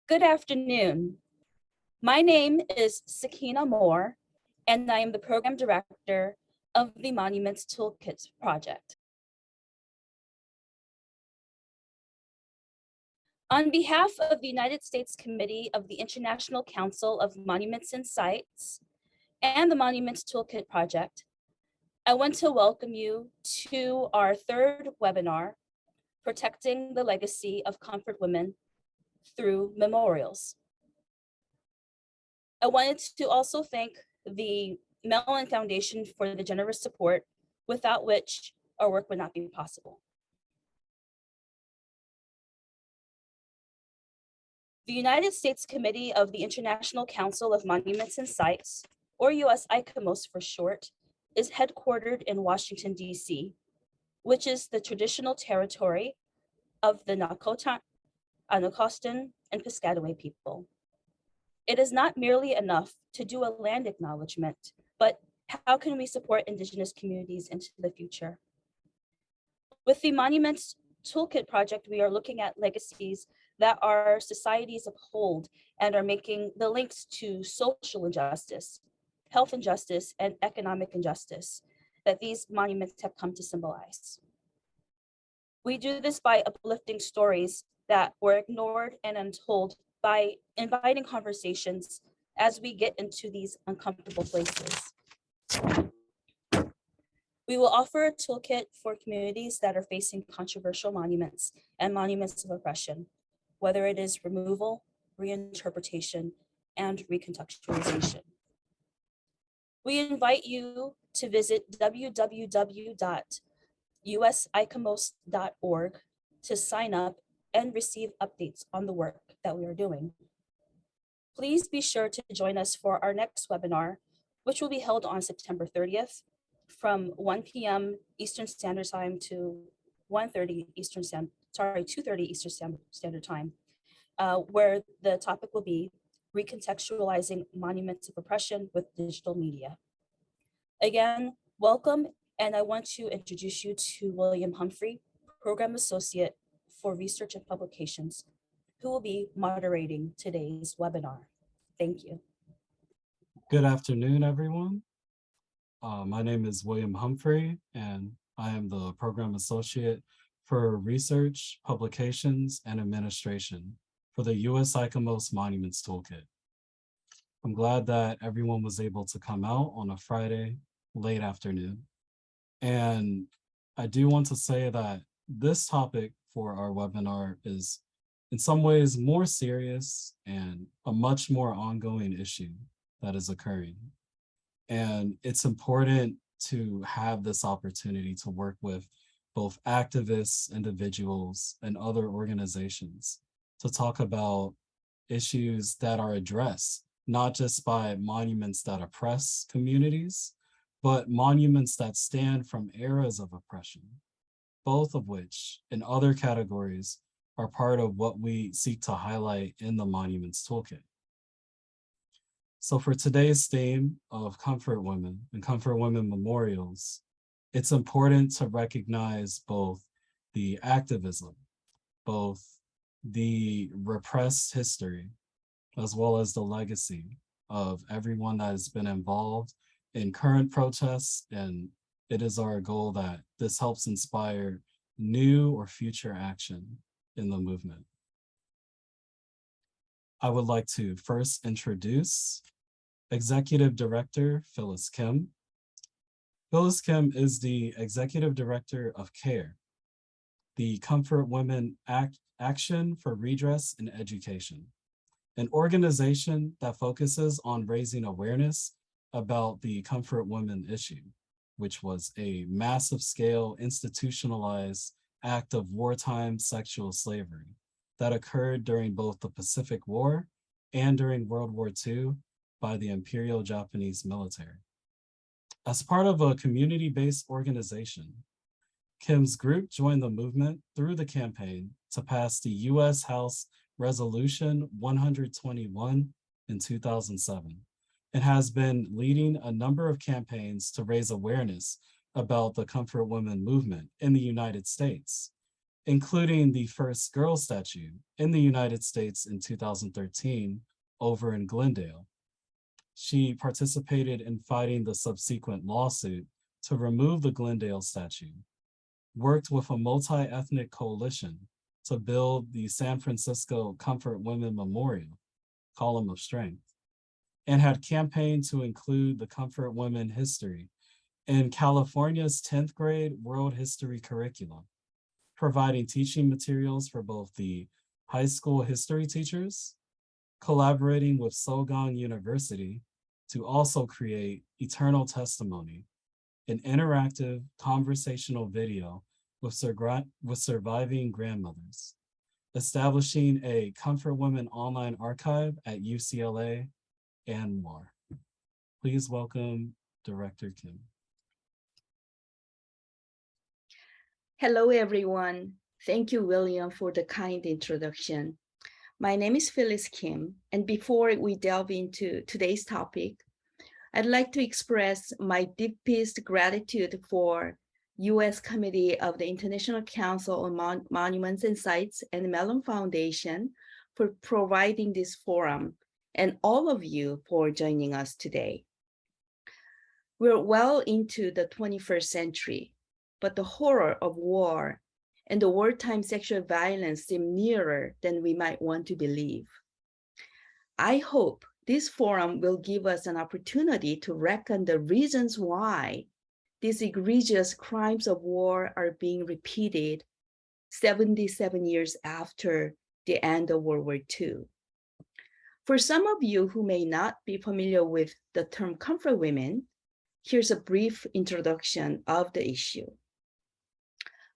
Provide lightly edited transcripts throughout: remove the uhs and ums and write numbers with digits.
Good afternoon. My name is Sakina Moore, and I am the Program Director of the Monuments Toolkit project. On behalf of the United States Committee of the International Council of Monuments and Sites and the Monuments Toolkit project, I want to welcome you to our third webinar, Protecting the Legacy of Comfort Women Through Memorials. I wanted to also thank the Mellon Foundation for the generous support, without which our work would not be possible. The United States Committee of the International Council of Monuments and Sites, or US ICOMOS for short, is headquartered in Washington, D.C., which is the traditional territory of the Nakota, Anacostan, and Piscataway people. It is not merely enough to do a land acknowledgement, but how can we support Indigenous communities into the future? With the Monuments Toolkit project, we are looking at legacies that our societies uphold and are making the links to social injustice, health injustice, and economic injustice that these monuments have come to symbolize. We do this by uplifting stories that were ignored and untold, by inviting conversations as we get into these uncomfortable places. We will offer a toolkit for communities that are facing controversial monuments and monuments of oppression, whether it is removal, reinterpretation, and recontextualization. We invite you to visit www.usicomos.org to sign up and receive updates on the work that we are doing. Please be sure to join us for our next webinar, which will be held on September 30th from 1 p.m. Eastern Standard Time to 2:30 Eastern Standard Time, where the topic will be recontextualizing monuments of oppression with digital media. Again, welcome, and I want to introduce you to William Humphrey, Program Associate for Research and Publications, who will be moderating today's webinar. Thank you. Good afternoon, everyone. My name is William Humphrey, and I am the Program Associate for Research, Publications, and Administration for the US ICOMOS Monuments Toolkit. I'm glad that everyone was able to come out on a Friday late afternoon. And I do want to say that this topic for our webinar is in some ways more serious and a much more ongoing issue that is occurring. And it's important to have this opportunity to work with both activists, individuals, and other organizations to talk about issues that are addressed, not just by monuments that oppress communities, but monuments that stand from eras of oppression, both of which in other categories are part of what we seek to highlight in the Monuments Toolkit. So for today's theme of Comfort Women and Comfort Women Memorials, it's important to recognize both the activism, both the repressed history, as well as the legacy of everyone that has been involved in current protests, and it is our goal that this helps inspire new or future action in the movement. I would like to first introduce Executive Director Phyllis Kim. Phyllis Kim is the Executive Director of CARE, the Comfort Women Action for Redress and Education, an organization that focuses on raising awareness about the Comfort Women issue, which was a massive scale institutionalized act of wartime sexual slavery that occurred during both the Pacific War and during World War II by the Imperial Japanese Military. As part of a community-based organization, Kim's group joined the movement through the campaign to pass the U.S. House Resolution 121 in 2007, and has been leading a number of campaigns to raise awareness about the Comfort Women movement in the United States, including the first girl statue in the United States in 2013 over in Glendale. She participated in fighting the subsequent lawsuit to remove the Glendale statue, worked with a multi-ethnic coalition to build the San Francisco Comfort Women Memorial, Column of Strength, and had campaigned to include the Comfort Women history in California's 10th grade world history curriculum, providing teaching materials for both the high school history teachers, collaborating with Sogang University to also create Eternal Testimony, an interactive conversational video with surviving grandmothers, establishing a Comfort Women online archive at UCLA, and more. Please welcome Director Kim. Hello, everyone. Thank you, William, for the kind introduction. My name is Phyllis Kim, and before we delve into today's topic, I'd like to express my deepest gratitude for U.S. Committee of the International Council on Monuments and Sites and Mellon Foundation for providing this forum, and all of you for joining us today. We're well into the 21st century, but the horror of war and the wartime sexual violence seem nearer than we might want to believe. I hope this forum will give us an opportunity to reckon the reasons why these egregious crimes of war are being repeated 77 years after the end of World War II. For some of you who may not be familiar with the term comfort women, here's a brief introduction of the issue.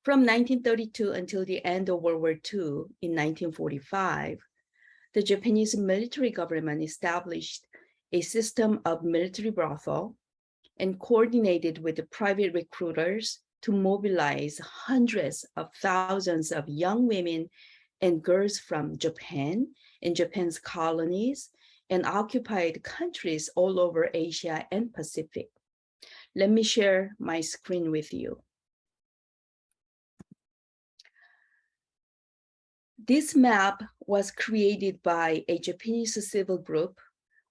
From 1932 until the end of World War II in 1945, the Japanese military government established a system of military brothel and coordinated with the private recruiters to mobilize hundreds of thousands of young women and girls from Japan and Japan's colonies and occupied countries all over Asia and Pacific. Let me share my screen with you. This map was created by a Japanese civil group,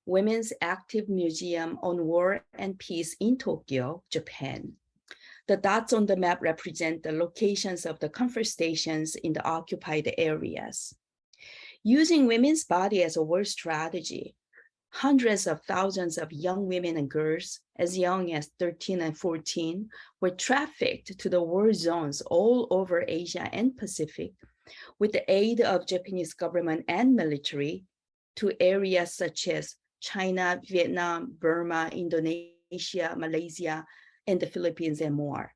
Women's Active Museum on War and Peace in Tokyo, Japan. The dots on the map represent the locations of the comfort stations in the occupied areas. Using women's body as a war strategy, hundreds of thousands of young women and girls as young as 13 and 14 were trafficked to the war zones all over Asia and Pacific with the aid of Japanese government and military to areas such as China, Vietnam, Burma, Indonesia, Malaysia, and the Philippines, and more.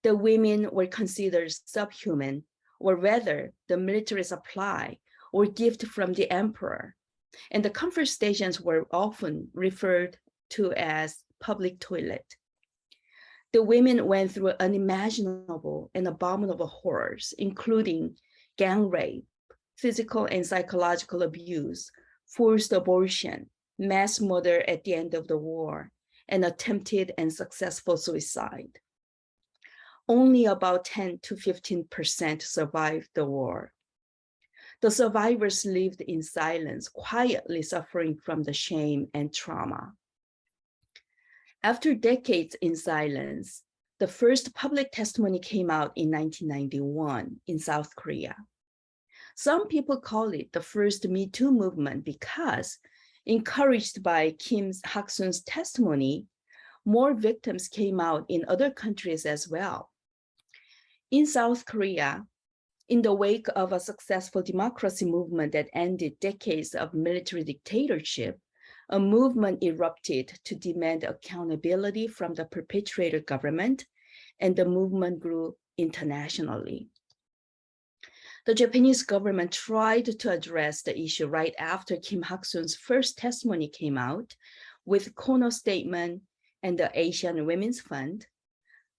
The women were considered subhuman, or rather, the military supply or gift from the emperor, and the comfort stations were often referred to as public toilet. The women went through unimaginable and abominable horrors, including gang rape, physical and psychological abuse, forced abortion, mass murder at the end of the war, and attempted and successful suicide. Only about 10 to 15% survived the war. The survivors lived in silence, quietly suffering from the shame and trauma. After decades in silence, the first public testimony came out in 1991 in South Korea. Some people call it the first Me Too movement because, encouraged by Kim Hak-soon's testimony, more victims came out in other countries as well. In South Korea, in the wake of a successful democracy movement that ended decades of military dictatorship, a movement erupted to demand accountability from the perpetrator government, and the movement grew internationally. The Japanese government tried to address the issue right after Kim Hak-soon's first testimony came out with Kono Statement and the Asian Women's Fund,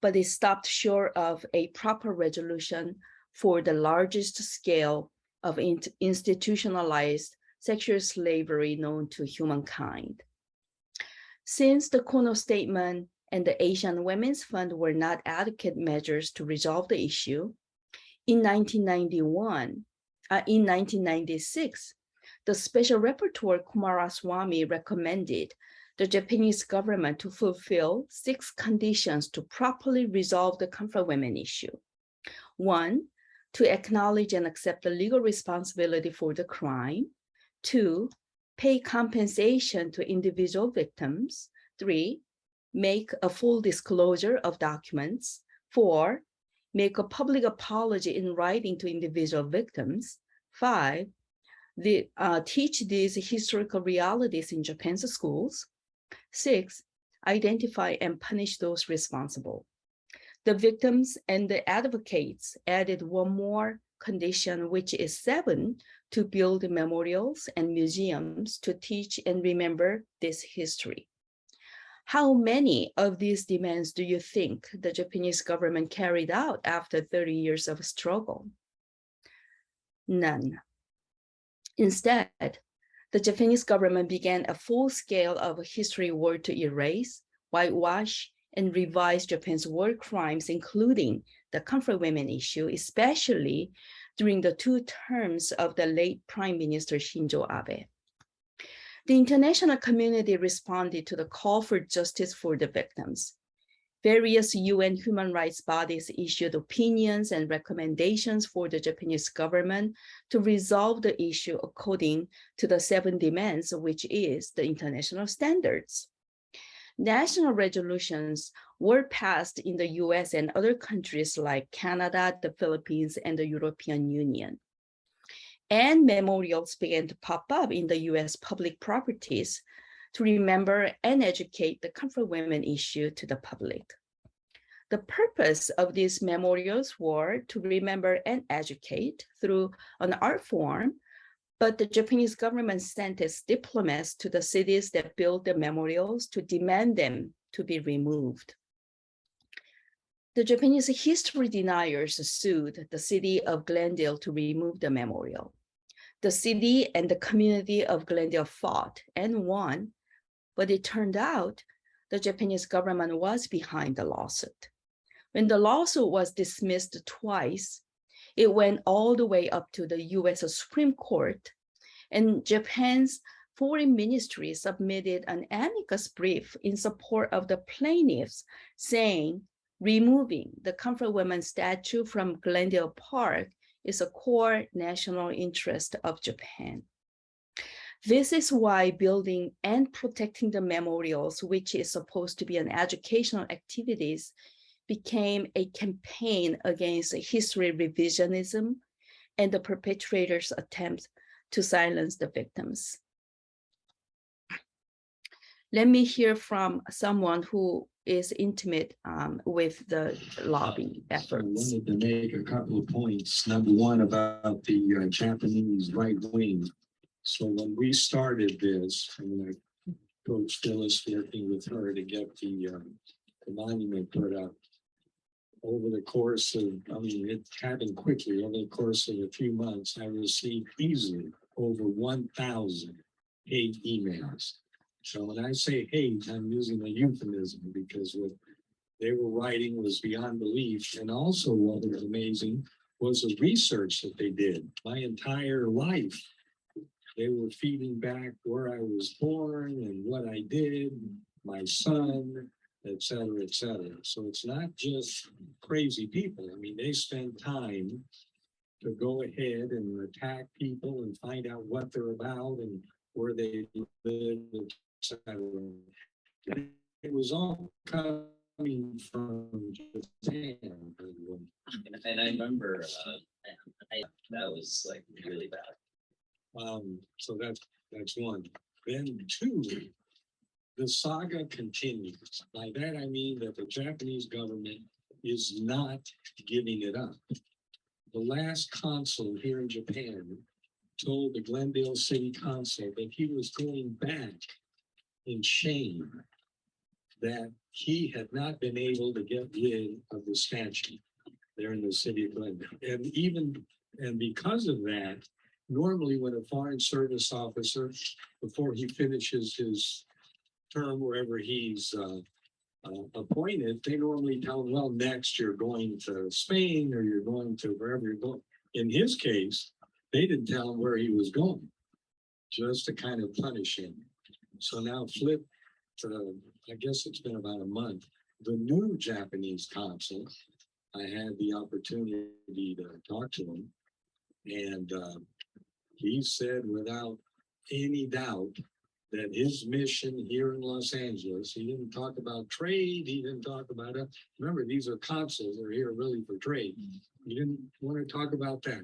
but it stopped short of a proper resolution for the largest scale of institutionalized sexual slavery known to humankind. Since the Kono Statement and the Asian Women's Fund were not adequate measures to resolve the issue, In 1996, the Special Rapporteur Kumaraswamy recommended the Japanese government to fulfill 6 conditions to properly resolve the comfort women issue. 1, to acknowledge and accept the legal responsibility for the crime. 2, pay compensation to individual victims. 3, make a full disclosure of documents. 4, make a public apology in writing to individual victims. 5, teach these historical realities in Japan's schools. 6, identify and punish those responsible. The victims and the advocates added one more condition, which is 7, to build memorials and museums to teach and remember this history. How many of these demands do you think the Japanese government carried out after 30 years of struggle? None. Instead, the Japanese government began a full scale of history war to erase, whitewash, and revise Japan's war crimes, including the comfort women issue, especially during the 2 terms of the late Prime Minister Shinzo Abe. The international community responded to the call for justice for the victims. Various UN human rights bodies issued opinions and recommendations for the Japanese government to resolve the issue according to the 7 demands, which is the international standards. National resolutions were passed in the US and other countries like Canada, the Philippines, and the European Union. And memorials began to pop up in the US public properties to remember and educate the comfort women issue to the public. The purpose of these memorials were to remember and educate through an art form, but the Japanese government sent its diplomats to the cities that built the memorials to demand them to be removed. The Japanese history deniers sued the city of Glendale to remove the memorial. The city and the community of Glendale fought and won, but it turned out the Japanese government was behind the lawsuit. When the lawsuit was dismissed twice, it went all the way up to the US Supreme Court, and Japan's foreign ministry submitted an amicus brief in support of the plaintiffs, saying removing the comfort women statue from Glendale Park is a core national interest of Japan. This is why building and protecting the memorials, which is supposed to be an educational activities, became a campaign against history revisionism and the perpetrators' attempts to silence the victims. Let me hear from someone who is intimate with the lobbying efforts. I wanted to make a couple of points. Number one, about the Japanese right wing. So when we started this, and Coach Phyllis working with her to get the monument put up, over the course of, it happened quickly, over the course of a few months, I received easily over 1,000 hate emails. So when I say hate, I'm using a euphemism because what they were writing was beyond belief. And also what was amazing was the research that they did. My entire life, they were feeding back where I was born and what I did, my son, et cetera, et cetera. So it's not just crazy people. They spend time to go ahead and attack people and find out what they're about and where they live, et cetera. It was all coming from Japan. And I remember that was like really bad. So that's one. Then 2, the saga continues. By that I mean that the Japanese government is not giving it up. The last consul here in Japan told the Glendale City Council that he was going back in shame that he had not been able to get rid of the statue there in the city of Glendale. And because of that, normally when a foreign service officer, before he finishes his term wherever he's appointed, they normally tell them, well, next you're going to Spain or you're going to wherever you're going. In his case, they didn't tell him where he was going, just to kind of punish him. So now flip to, I guess it's been about a month, the new Japanese consul. I had the opportunity to talk to him, and he said without any doubt that his mission here in Los Angeles, he didn't talk about trade, he didn't talk about it. Remember, these are consuls, they're here really for trade. He didn't want to talk about that.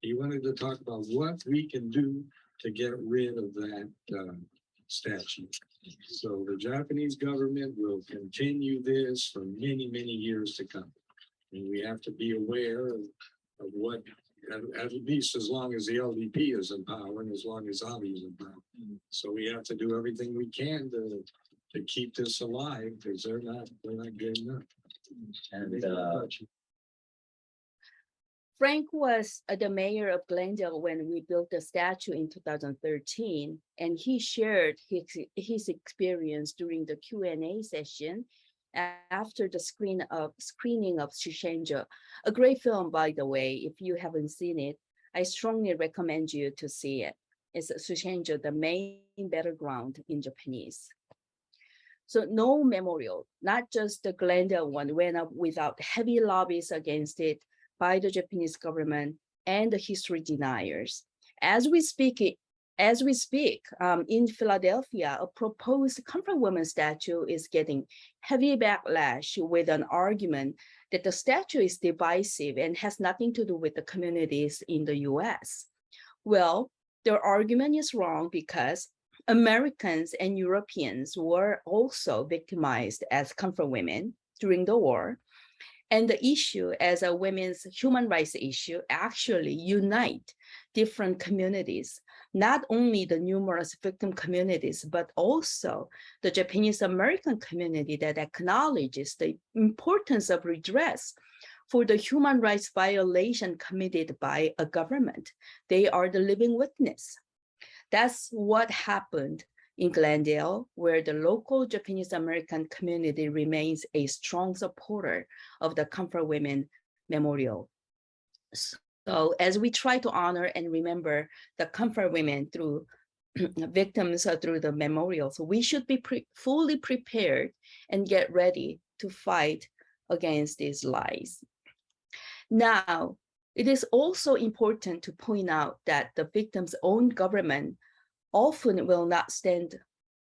He wanted to talk about what we can do to get rid of that statue. So the Japanese government will continue this for many, many years to come. And we have to be aware of what, at least as long as the LDP is in power and as long as Abe is in power. So we have to do everything we can to keep this alive, because they're not good enough. And Frank was the mayor of Glendale when we built the statue in 2013, and he shared his experience during the Q&A session after the screening of Shushenjo, a great film, by the way. If you haven't seen it, I strongly recommend you to see it. It's Shushenjo, the main battleground in Japanese. So no memorial, not just the Glendale one, went up without heavy lobbies against it by the Japanese government and the history deniers. As we speak, in Philadelphia, a proposed comfort woman statue is getting heavy backlash with an argument that the statue is divisive and has nothing to do with the communities in the US. Well, their argument is wrong because Americans and Europeans were also victimized as comfort women during the war. And the issue as a women's human rights issue actually unite different communities, not only the numerous victim communities, but also the Japanese American community that acknowledges the importance of redress for the human rights violation committed by a government. They are the living witness. That's what happened in Glendale, where the local Japanese American community remains a strong supporter of the Comfort Women Memorial. So as we try to honor and remember the Comfort Women through victims through the memorials, we should be fully prepared and get ready to fight against these lies. Now, it is also important to point out that the victim's own government often will not stand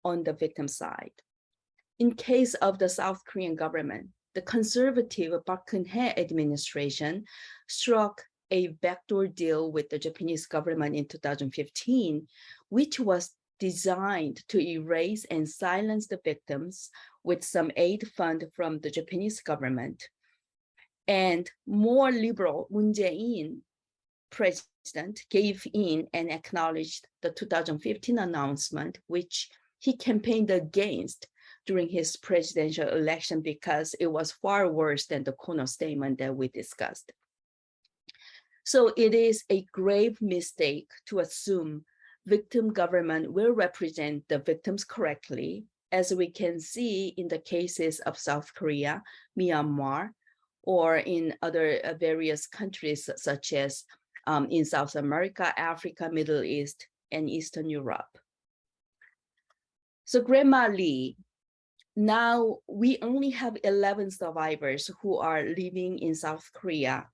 on the victim side. In case of the South Korean government, the conservative Park Geun-hye administration struck a backdoor deal with the Japanese government in 2015, which was designed to erase and silence the victims with some aid fund from the Japanese government. And more liberal Moon Jae-in president gave in and acknowledged the 2015 announcement, which he campaigned against during his presidential election because it was far worse than the Kono statement that we discussed. So it is a grave mistake to assume victim government will represent the victims correctly, as we can see in the cases of South Korea, Myanmar, or in other various countries such as in South America, Africa, Middle East, and Eastern Europe. So Grandma Lee, now we only have 11 survivors who are living in South Korea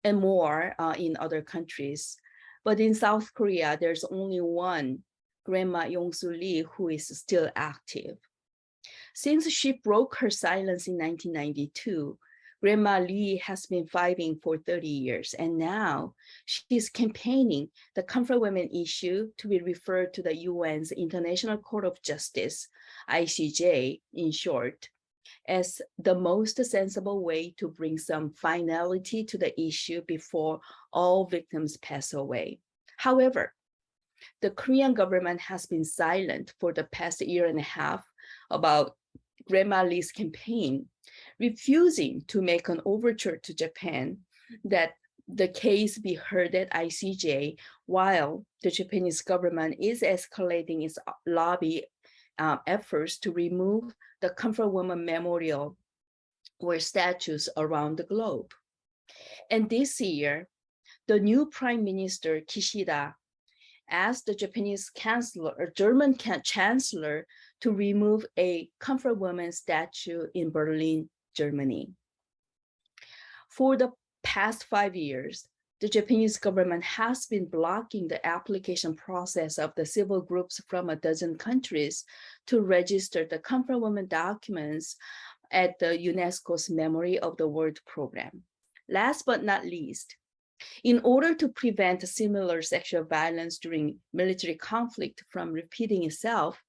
and more in other countries. But in South Korea, there's only one, Grandma Yong-Soo Lee, who is still active. Since she broke her silence in 1992, Grandma Lee has been fighting for 30 years, and now she's campaigning the Comfort Women issue to be referred to the UN's International Court of Justice, ICJ in short, as the most sensible way to bring some finality to the issue before all victims pass away. However, the Korean government has been silent for the past year and a half about Grandma Lee's campaign, refusing to make an overture to Japan that the case be heard at ICJ while the Japanese government is escalating its lobby efforts to remove the Comfort Women Memorial or statues around the globe. And this year, the new Prime Minister Kishida asked the Japanese Chancellor or German Chancellor to remove a Comfort Woman statue in Berlin, Germany. For the past 5 years, the Japanese government has been blocking the application process of the civil groups from a dozen countries to register the Comfort Women documents at the UNESCO's Memory of the World program. Last but not least, in order to prevent similar sexual violence during military conflict from repeating itself,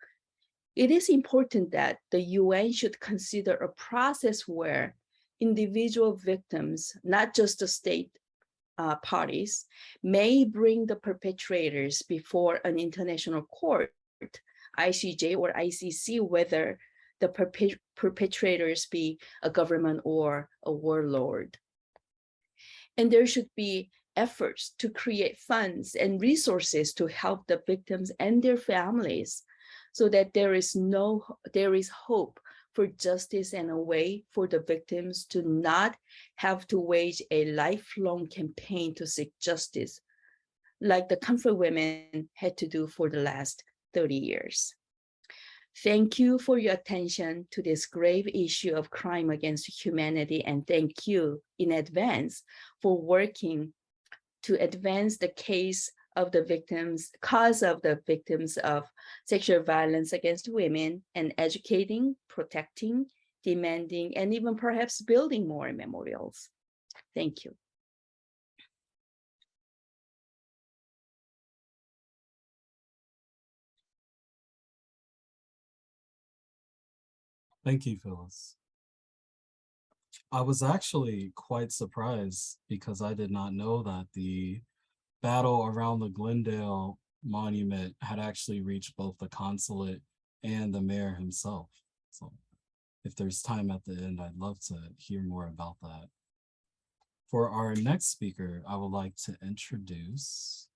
it is important that the UN should consider a process where individual victims, not just the state parties, may bring the perpetrators before an international court, ICJ or ICC, whether the perpetrators be a government or a warlord. And there should be efforts to create funds and resources to help the victims and their families so that there is hope for justice and a way for the victims to not have to wage a lifelong campaign to seek justice, like the Comfort Women had to do for the last 30 years. Thank you for your attention to this grave issue of crime against humanity, and thank you in advance for working to advance the cause of the victims of sexual violence against women and educating, protecting, demanding, and even perhaps building more memorials. Thank you. Thank you, Phyllis. I was actually quite surprised because I did not know that the battle around the Glendale monument had actually reached both the consulate and the mayor himself. So if there's time at the end, I'd love to hear more about that. For our next speaker, I would like to introduce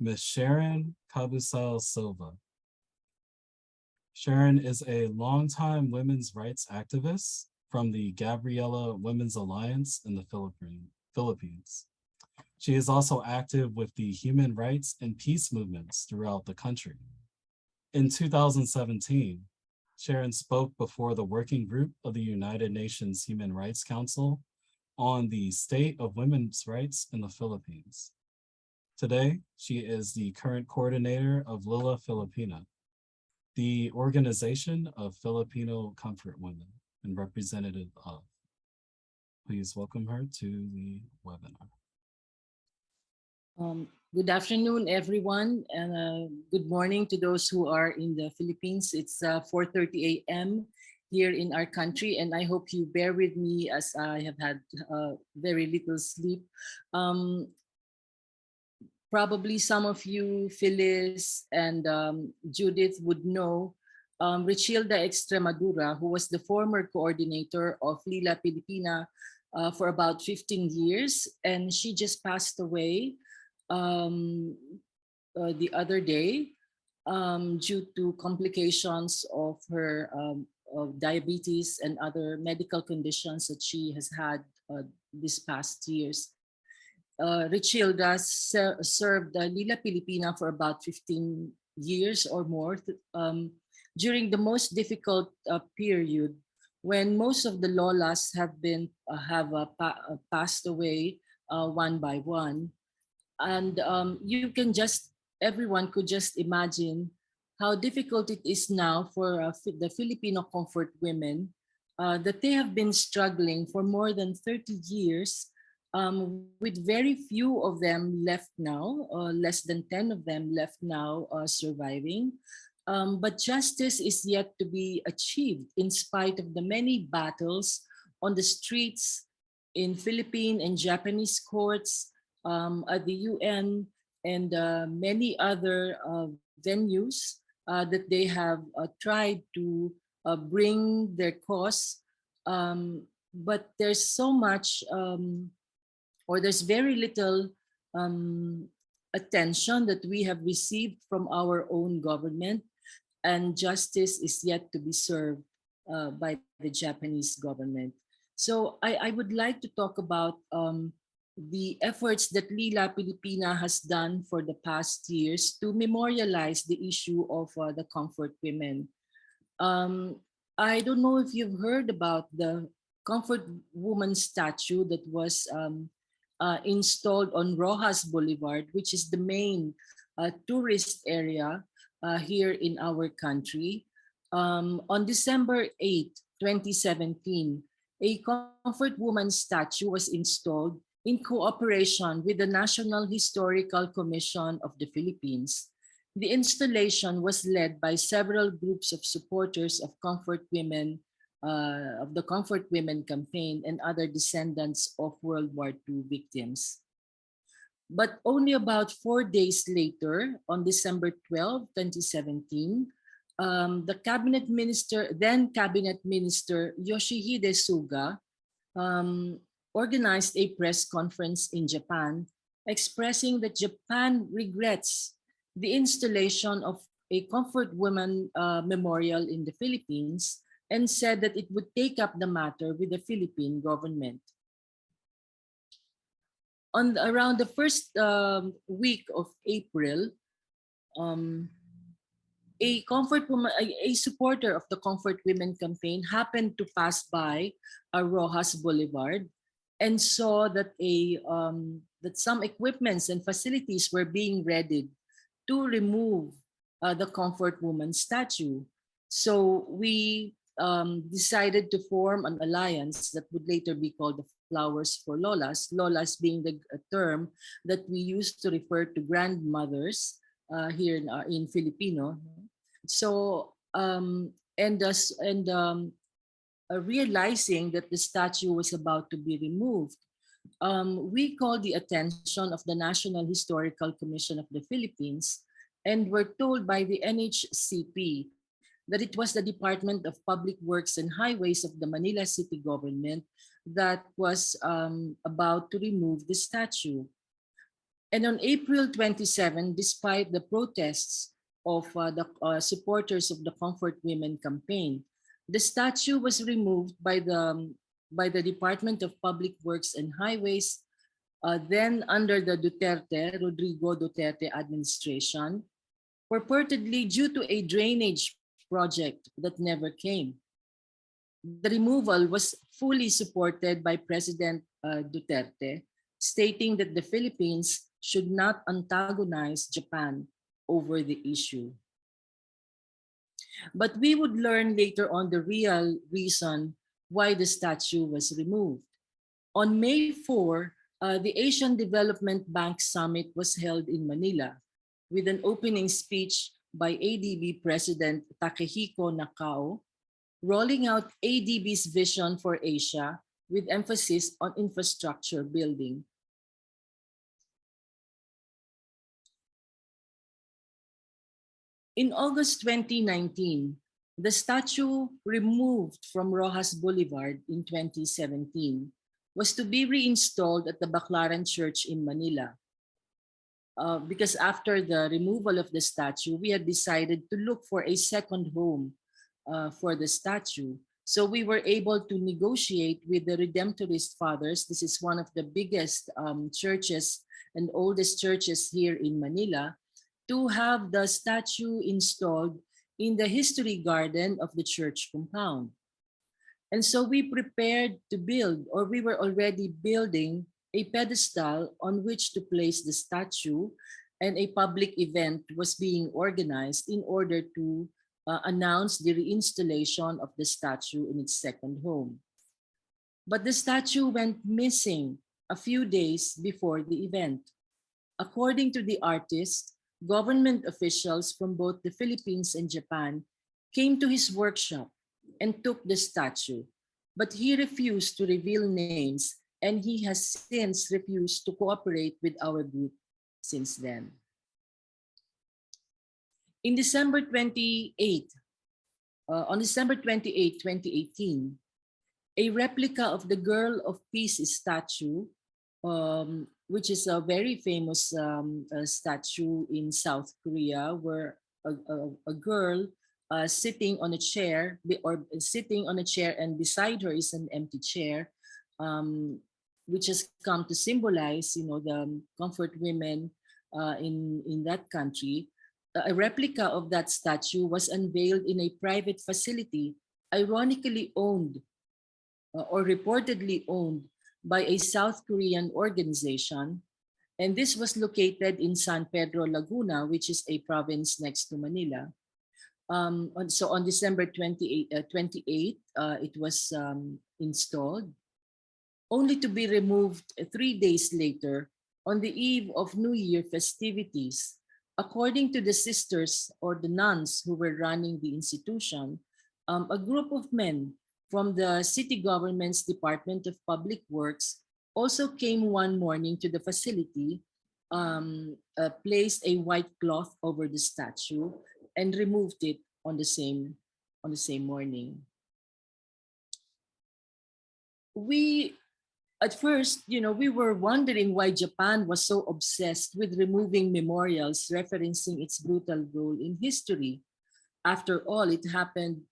Ms. Sharon Cabusel Silva. Sharon is a longtime women's rights activist from the Gabriela Women's Alliance in the Philippines. She is also active with the human rights and peace movements throughout the country. In 2017, Sharon spoke before the working group of the United Nations Human Rights Council on the state of women's rights in the Philippines. Today, she is the current coordinator of Lila Pilipina, the organization of Filipino comfort women and representative of. Please welcome her to the webinar. Good afternoon, everyone, and good morning to those who are in the Philippines. It's 4:30 a.m. here in our country, and I hope you bear with me as I have had very little sleep. Probably some of you, Phyllis and Judith, would know Richilda Extremadura, who was the former coordinator of Lila Pilipina for about 15 years, and she just passed away the other day due to complications of her of diabetes and other medical conditions that she has had this past years. Richilda served Lila Pilipina for about 15 years or more during the most difficult period when most of the lolas have passed away one by one. And everyone could just imagine how difficult it is now for the Filipino comfort women that they have been struggling for more than 30 years with very few of them left now, less than 10 of them left now surviving. But justice is yet to be achieved in spite of the many battles on the streets, in Philippine and Japanese courts, at the UN, and many other venues that they have tried to bring their cause. But there's so much or there's very little attention that we have received from our own government. and justice is yet to be served by the Japanese government. So I would like to talk about the efforts that Lila Pilipina has done for the past years to memorialize the issue of the comfort women. Um, I don't know if you've heard about the comfort woman statue that was installed on Rojas Boulevard, which is the main tourist area here in our country. On December 8, 2017, a comfort woman statue was installed in cooperation with the National Historical Commission of the Philippines. The installation was led by several groups of supporters of comfort women, of the Comfort Women campaign and other descendants of World War II victims. But only about 4 days later, on December 12, 2017, the then Cabinet Minister Yoshihide Suga organized a press conference in Japan expressing that Japan regrets the installation of a comfort woman memorial in the Philippines and said that it would take up the matter with the Philippine government. Around the first week of April, a supporter of the Comfort Women campaign happened to pass by Rojas Boulevard and saw that that some equipments and facilities were being readied to remove the Comfort Woman statue. So we decided to form an alliance that would later be called the Flowers for Lolas, Lolas being the term that we used to refer to grandmothers here in Filipino. So, realizing that the statue was about to be removed, we called the attention of the National Historical Commission of the Philippines and were told by the NHCP that it was the Department of Public Works and Highways of the Manila City government that was about to remove the statue. And on April 27, despite the protests of the supporters of the Comfort Women campaign, the statue was removed by the Department of Public Works and Highways, then under the Rodrigo Duterte administration, purportedly due to a drainage project that never came. The removal was fully supported by President Duterte, stating that the Philippines should not antagonize Japan over the issue. But we would learn later on the real reason why the statue was removed. On May 4, the Asian Development Bank Summit was held in Manila with an opening speech by ADB President Takehiko Nakao, rolling out ADB's vision for Asia with emphasis on infrastructure building. In August 2019, the statue removed from Rojas Boulevard in 2017 was to be reinstalled at the Baclaran Church in Manila. Because after the removal of the statue, we had decided to look for a second home for the statue. So we were able to negotiate with the Redemptorist Fathers. This is one of the biggest churches and oldest churches here in Manila, to have the statue installed in the history garden of the church compound. And so we prepared to build, or we were already building, a pedestal on which to place the statue, and a public event was being organized in order to announce the reinstallation of the statue in its second home. But the statue went missing a few days before the event. According to the artist, government officials from both the Philippines and Japan came to his workshop and took the statue, but he refused to reveal names, and he has since refused to cooperate with our group since then. On December 28, 2018, a replica of the Girl of Peace statue, which is a very famous statue in South Korea, where a girl sitting on a chair, or sitting on a chair, and beside her is an empty chair, um, which has come to symbolize, the comfort women in that country. A replica of that statue was unveiled in a private facility, ironically owned or reportedly owned by a South Korean organization. And this was located in San Pedro, Laguna, which is a province next to Manila. So on December 28, it was installed, only to be removed 3 days later on the eve of New Year festivities. According to the sisters or the nuns who were running the institution, a group of men from the city government's Department of Public Works also came one morning to the facility, placed a white cloth over the statue, and removed it on the same morning. We at first, we were wondering why Japan was so obsessed with removing memorials referencing its brutal role in history. After all, it happened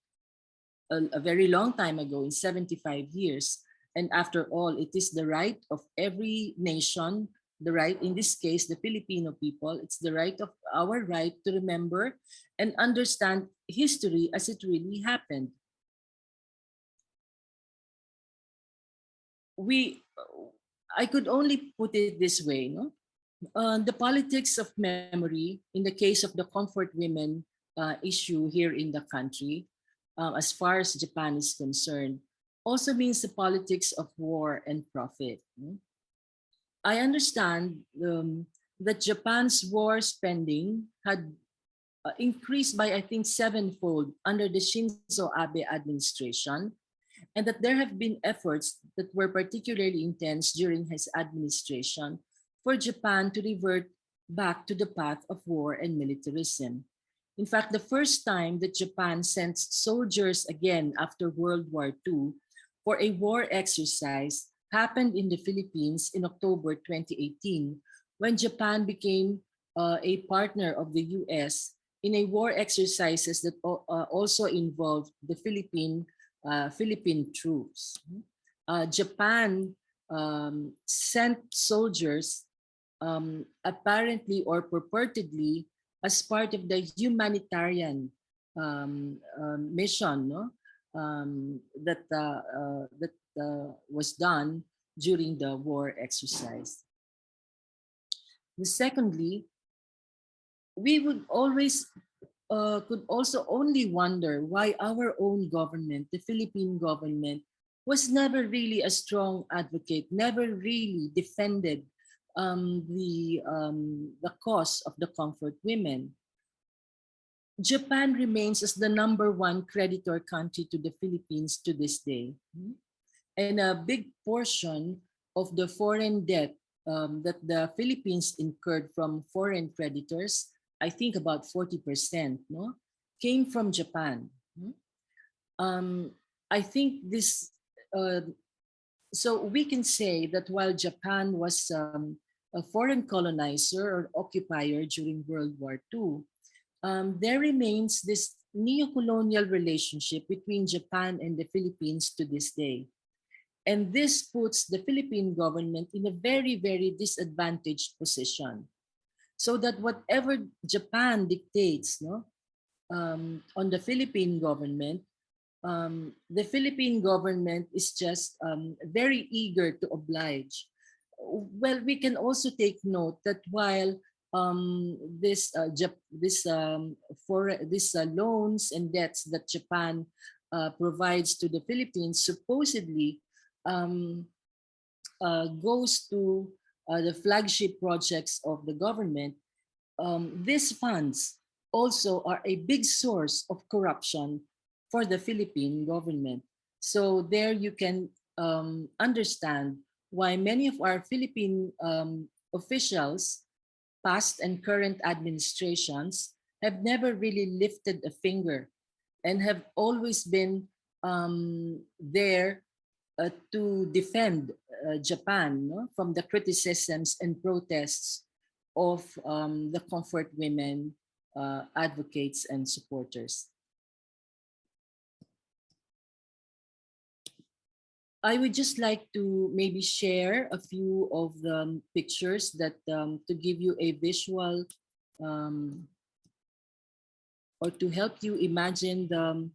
a very long time ago, in 75 years. And after all, it is the right of every nation, the right, in this case, the Filipino people, it's our right to remember and understand history as it really happened. I could only put it this way, no? The politics of memory, in the case of the comfort women issue here in the country, as far as Japan is concerned, also means the politics of war and profit. I understand that Japan's war spending had increased by, I think, 7-fold under the Shinzo Abe administration, and that there have been efforts that were particularly intense during his administration for Japan to revert back to the path of war and militarism. In fact, the first time that Japan sent soldiers again after World War II for a war exercise happened in the Philippines in October 2018, when Japan became a partner of the US in a war exercises that also involved the Philippine troops. Japan sent soldiers apparently or purportedly as part of the humanitarian mission, no? that was done during the war exercise. Secondly, we would always could also only wonder why our own government, the Philippine government, was never really a strong advocate, never really defended the cause of the comfort women. Japan remains as the #1 creditor country to the Philippines to this day. And a big portion of the foreign debt that the Philippines incurred from foreign creditors, I think about 40%, no, came from Japan. I think this, so we can say that while Japan was a foreign colonizer or occupier during World War II, there remains this neo-colonial relationship between Japan and the Philippines to this day. And this puts the Philippine government in a very, very disadvantaged position. So that whatever Japan dictates, no, on the Philippine government is just very eager to oblige. Well, we can also take note that while these loans and debts that Japan provides to the Philippines supposedly goes to the flagship projects of the government, these funds also are a big source of corruption for the Philippine government. So there you can understand why many of our Philippine officials, past and current administrations, have never really lifted a finger and have always been there to defend Japan, no, from the criticisms and protests of the comfort women advocates and supporters. I would just like to maybe share a few of the pictures that to give you a visual um, or to help you imagine the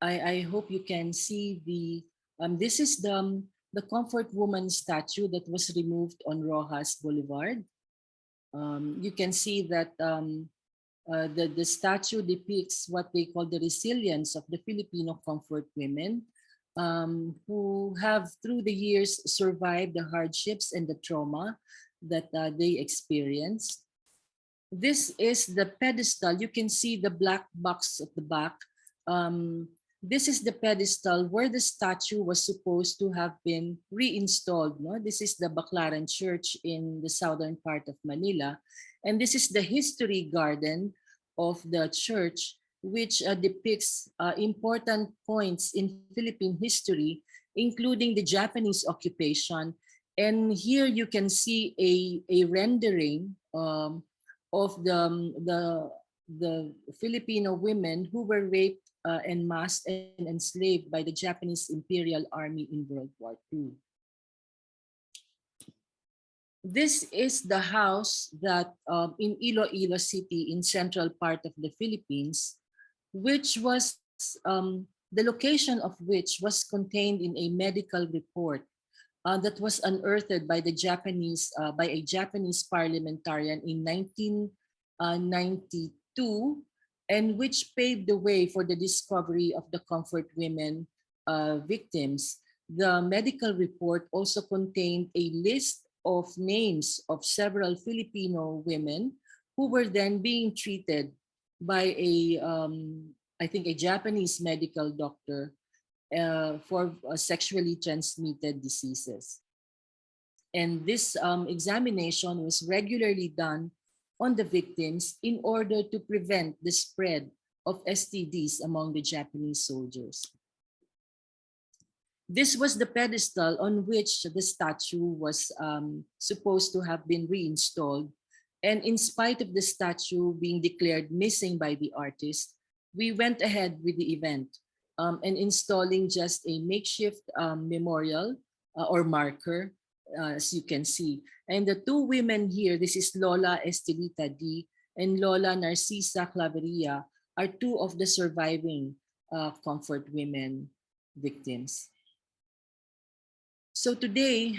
I hope you can see this is the Comfort Woman statue that was removed on Rojas Boulevard. You can see that the statue depicts what they call the resilience of the Filipino comfort women who have through the years survived the hardships and the trauma that they experienced. This is the pedestal. You can see the black box at the back. Um, this is the pedestal where the statue was supposed to have been reinstalled. No? This is the Baclaran Church in the southern part of Manila. And this is the history garden of the church, which depicts important points in Philippine history, including the Japanese occupation. And here you can see a rendering of the Filipino women who were raped en masse and enslaved by the Japanese Imperial Army in World War II. This is the house that in Iloilo City in central part of the Philippines, which was the location of which was contained in a medical report that was unearthed by by a Japanese parliamentarian in 1992, and which paved the way for the discovery of the comfort women victims. The medical report also contained a list of names of several Filipino women who were then being treated by I think a Japanese medical doctor for sexually transmitted diseases. And this examination was regularly done on the victims in order to prevent the spread of STDs among the Japanese soldiers. This was the pedestal on which the statue was supposed to have been reinstalled. And in spite of the statue being declared missing by the artist, we went ahead with the event and installing just a makeshift memorial or marker, as you can see. And the two women here, this is Lola Estelita D and Lola Narcisa Claveria, are two of the surviving comfort women victims. So today,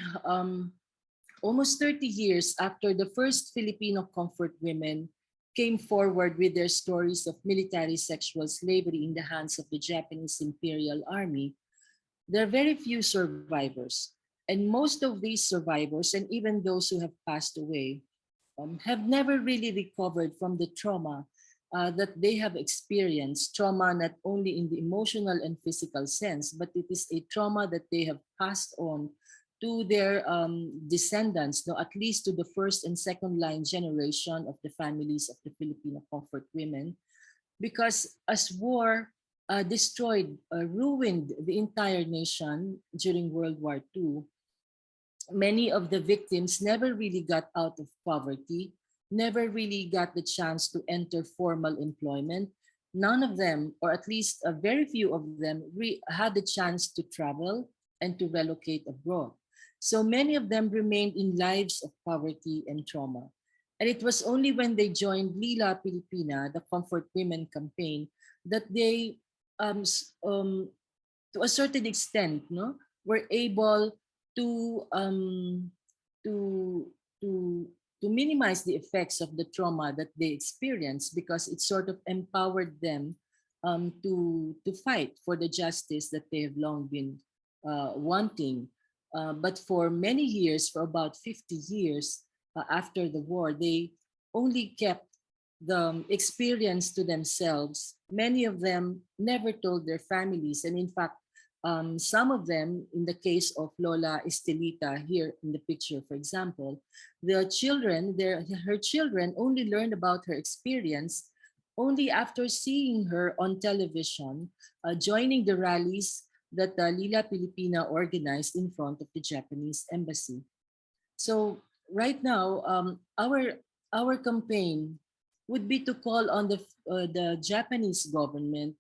almost 30 years after the first Filipino comfort women came forward with their stories of military sexual slavery in the hands of the Japanese Imperial Army, there are very few survivors. And most of these survivors, and even those who have passed away, have never really recovered from the trauma that they have experienced. Trauma not only in the emotional and physical sense, but it is a trauma that they have passed on to their descendants, no, at least to the first and second line generation of the families of the Filipino comfort women, because as war destroyed, ruined the entire nation during World War II, many of the victims never really got out of poverty, never really got the chance to enter formal employment. None of them, or at least a very few of them, had the chance to travel and to relocate abroad. So many of them remained in lives of poverty and trauma. And it was only when they joined Lila Pilipina, the Comfort Women campaign, that they, to a certain extent, no, were able to to to to minimize the effects of the trauma that they experienced, because it sort of empowered them to fight for the justice that they have long been wanting. But for many years, for about 50 years after the war, they only kept the experience to themselves. Many of them never told their families. And in fact, some of them, in the case of Lola Estelita here in the picture, for example, the children, her children only learned about her experience only after seeing her on television, joining the rallies that Lila Pilipina organized in front of the Japanese embassy. So right now, our campaign would be to call on the Japanese government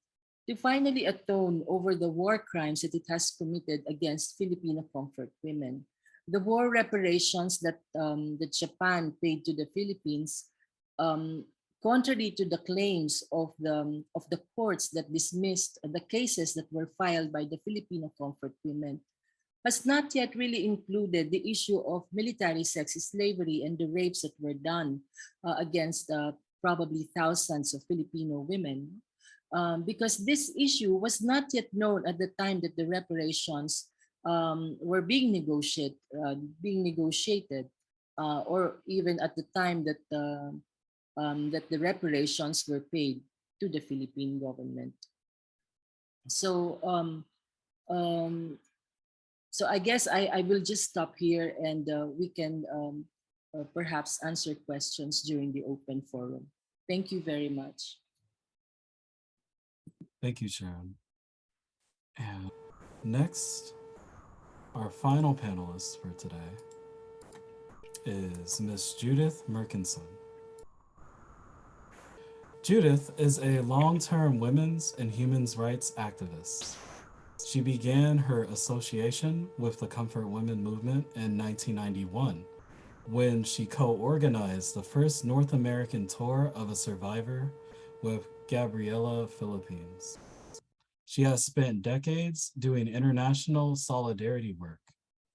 to finally atone over the war crimes that it has committed against Filipino comfort women. The war reparations that Japan paid to the Philippines, um, contrary to the claims of the courts that dismissed the cases that were filed by the Filipino comfort women, has not yet really included the issue of military sex slavery and the rapes that were done against probably thousands of Filipino women. Because this issue was not yet known at the time that the reparations were being negotiated, or even at the time that that the reparations were paid to the Philippine government. So um, so I guess I will just stop here, and we can perhaps answer questions during the open forum. Thank you very much. Thank you, Sharon. And next, our final panelist for today is Miss Judith Merkinson. Judith is a long-term women's and human rights activist. She began her association with the Comfort Women movement in 1991, when she co-organized the first North American tour of a survivor with Lila Pilipina. She has spent decades doing international solidarity work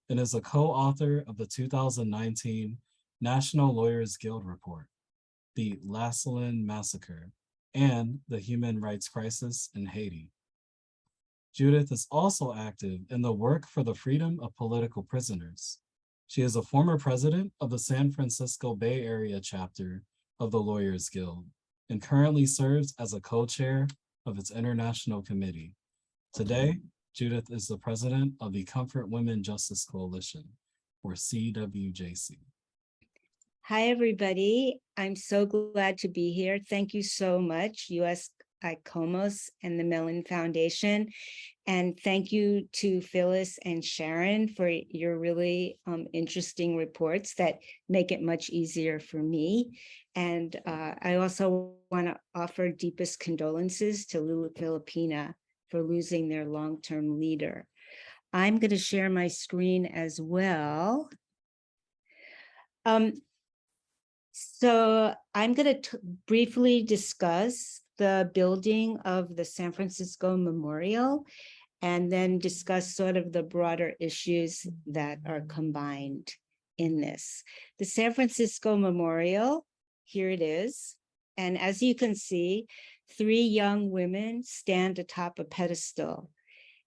and is a co-author of the 2019 National Lawyers Guild Report, the Lasalin Massacre, and the Human Rights Crisis in Haiti. Judith is also active in the work for the freedom of political prisoners. She is a former president of the San Francisco Bay Area chapter of the Lawyers Guild and currently serves as a co-chair of its international committee. Today, Judith is the president of the Comfort Women Justice Coalition, or CWJC. Hi, everybody. I'm so glad to be here. Thank you so much, US ICOMOS and the Mellon Foundation. And thank you to Phyllis and Sharon for your really interesting reports that make it much easier for me. And I also want to offer deepest condolences to Lila Pilipina for losing their long-term leader. I'm going to share my screen as well. So I'm going to briefly discuss the building of the San Francisco Memorial and then discuss sort of the broader issues that are combined in this. The San Francisco Memorial, here it is. And as you can see, 3 young women stand atop a pedestal,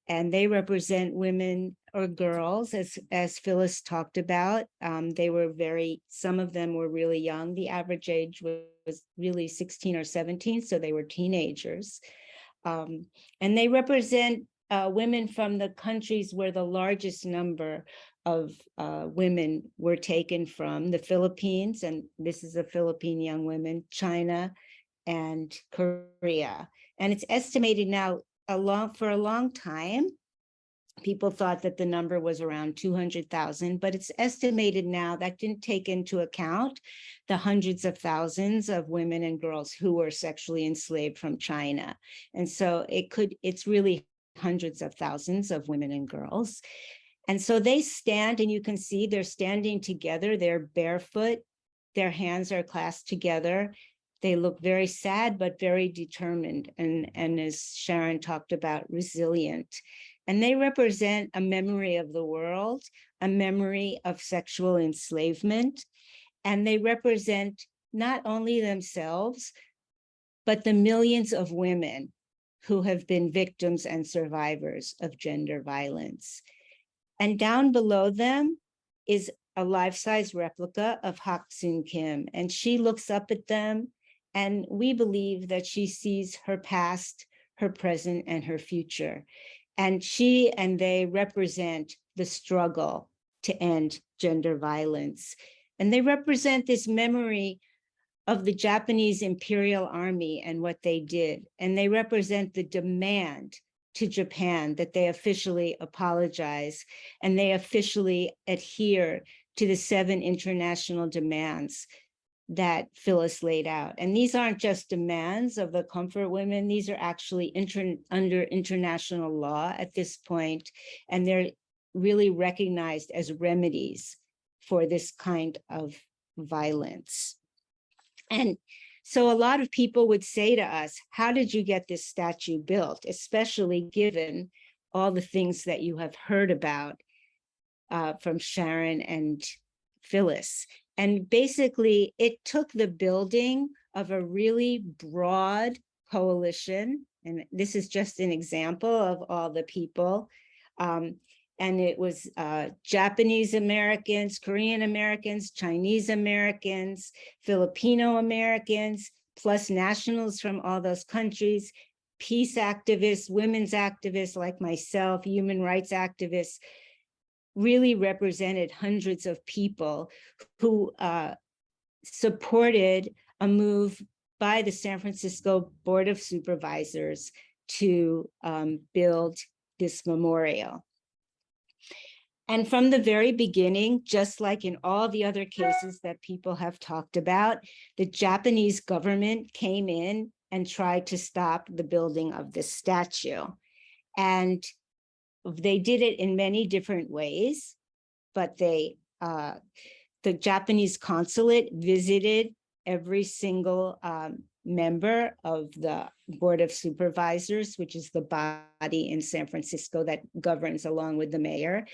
and they represent women or girls, as Phyllis talked about. They were some of them were really young. The average age was really 16 or 17, so they were teenagers. And they represent women from the countries where the largest number of women were taken from: the Philippines, and this is a Philippine young woman, China, and Korea. And it's estimated now, for a long time, people thought that the number was around 200,000, but it's estimated now that didn't take into account the hundreds of thousands of women and girls who were sexually enslaved from China. And so it's really hundreds of thousands of women and girls. And so they stand, and you can see they're standing together, they're barefoot, their hands are clasped together. They look very sad, but very determined, and as Sharon talked about, resilient. And they represent a memory of the world, a memory of sexual enslavement, and they represent not only themselves, but the millions of women who have been victims and survivors of gender violence. And down below them is a life-size replica of Hak Soon Kim, and she looks up at them, and we believe that she sees her past, her present, and her future. And she and they represent the struggle to end gender violence. And they represent this memory of the Japanese Imperial Army and what they did. And they represent the demand to Japan that they officially apologize and they officially adhere to the 7 international demands that Phyllis laid out. And these aren't just demands of the comfort women, these are actually under international law at this point, and they're really recognized as remedies for this kind of violence. And so a lot of people would say to us, how did you get this statue built, especially given all the things that you have heard about from Sharon and Phyllis? And basically, it took the building of a really broad coalition, and this is just an example of all the people. And it was Japanese Americans, Korean Americans, Chinese Americans, Filipino Americans, plus nationals from all those countries, peace activists, women's activists like myself, human rights activists, really represented hundreds of people who supported a move by the San Francisco Board of Supervisors to build this memorial. And from the very beginning, just like in all the other cases that people have talked about, the Japanese government came in and tried to stop the building of this statue. And they did it in many different ways, but the Japanese consulate visited every single member of the Board of Supervisors, which is the body in San Francisco that governs along with the mayor.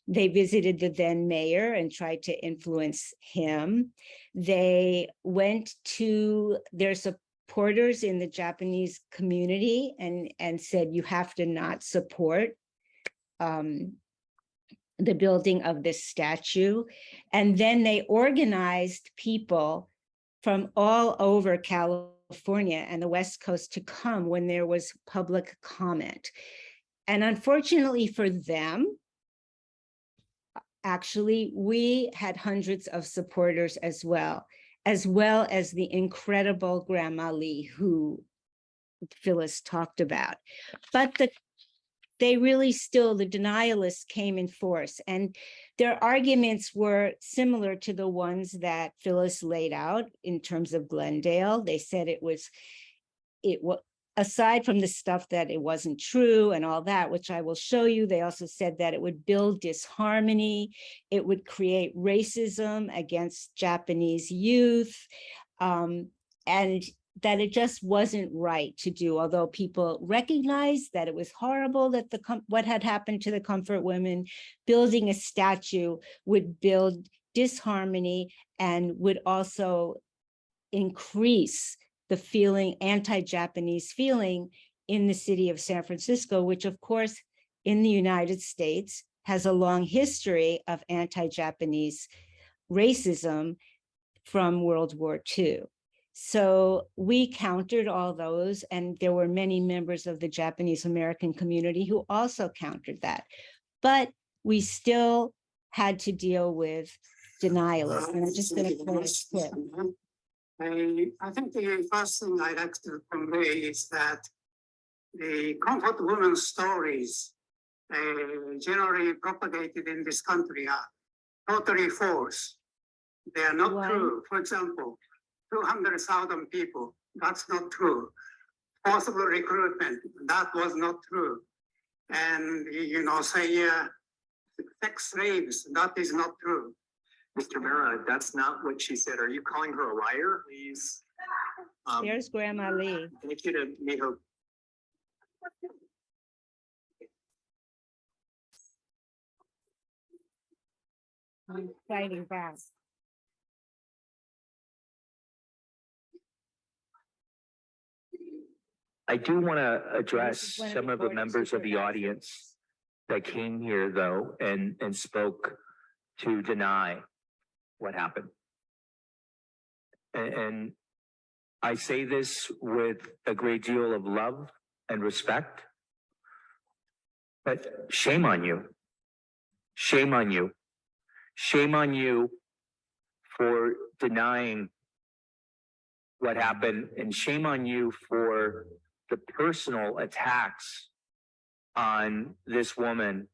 They visited the then mayor and tried to influence him. They went to their supporters in the Japanese community and said, you have to not support the building of this statue. And then they organized people from all over California and the West Coast to come when there was public comment. And unfortunately for them, actually, we had hundreds of supporters as well as the incredible Grandma Lee, who Phyllis talked about. But they really still, the denialists came in force, and their arguments were similar to the ones that Phyllis laid out in terms of Glendale. They said it was aside from the stuff that it wasn't true and all that, which I will show you, they also said that it would build disharmony, it would create racism against Japanese youth, and that it just wasn't right to do, although people recognized that it was horrible that what had happened to the comfort women. Building a statue would build disharmony and would also increase the feeling, anti-Japanese feeling in the city of San Francisco, which of course in the United States has a long history of anti-Japanese racism from World War II. So we countered all those, and there were many members of the Japanese American community who also countered that. But we still had to deal with denialism. And I'm just going to play this clip. I think the first thing I'd like to convey is that the comfort women's stories generally propagated in this country are totally false. They are not true. For example, 200,000 people, that's not true. Possible recruitment, that was not true. And, say sex slaves, that is not true. Mr. Mera, that's not what she said. Are you calling her a liar? Please. There's Grandma Lee. Thank you to Miho. I'm fighting back. I do want to address This is one of some the of the Board of members of the Supervisors. audience that came here, though, and spoke to deny what happened. And I say this with a great deal of love and respect, but shame on you. Shame on you. Shame on you for denying what happened, and shame on you for the personal attacks on this woman,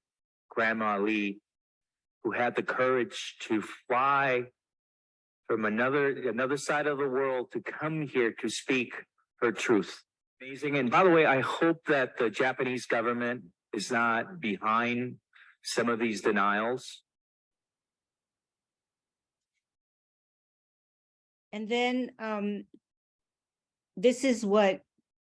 Grandma Lee, who had the courage to fly from another side of the world to come here to speak her truth. Amazing. And by the way, I hope that the Japanese government is not behind some of these denials. And then this is what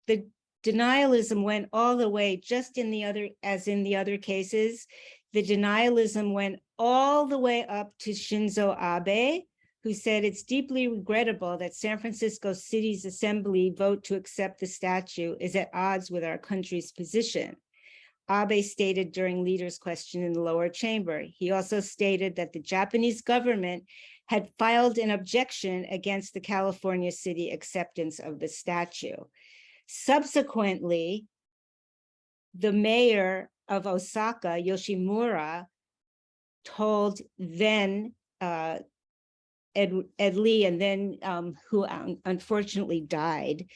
the denialism went all the way, just in the other, as in the other cases, the denialism went all the way up to Shinzo Abe, who said it's deeply regrettable that San Francisco City's assembly vote to accept the statue is at odds with our country's position. Abe stated during leaders' question in the lower chamber. He also stated that the Japanese government had filed an objection against the California city acceptance of the statue. Subsequently, the mayor of Osaka, Yoshimura, told then Ed Lee, and then who unfortunately died,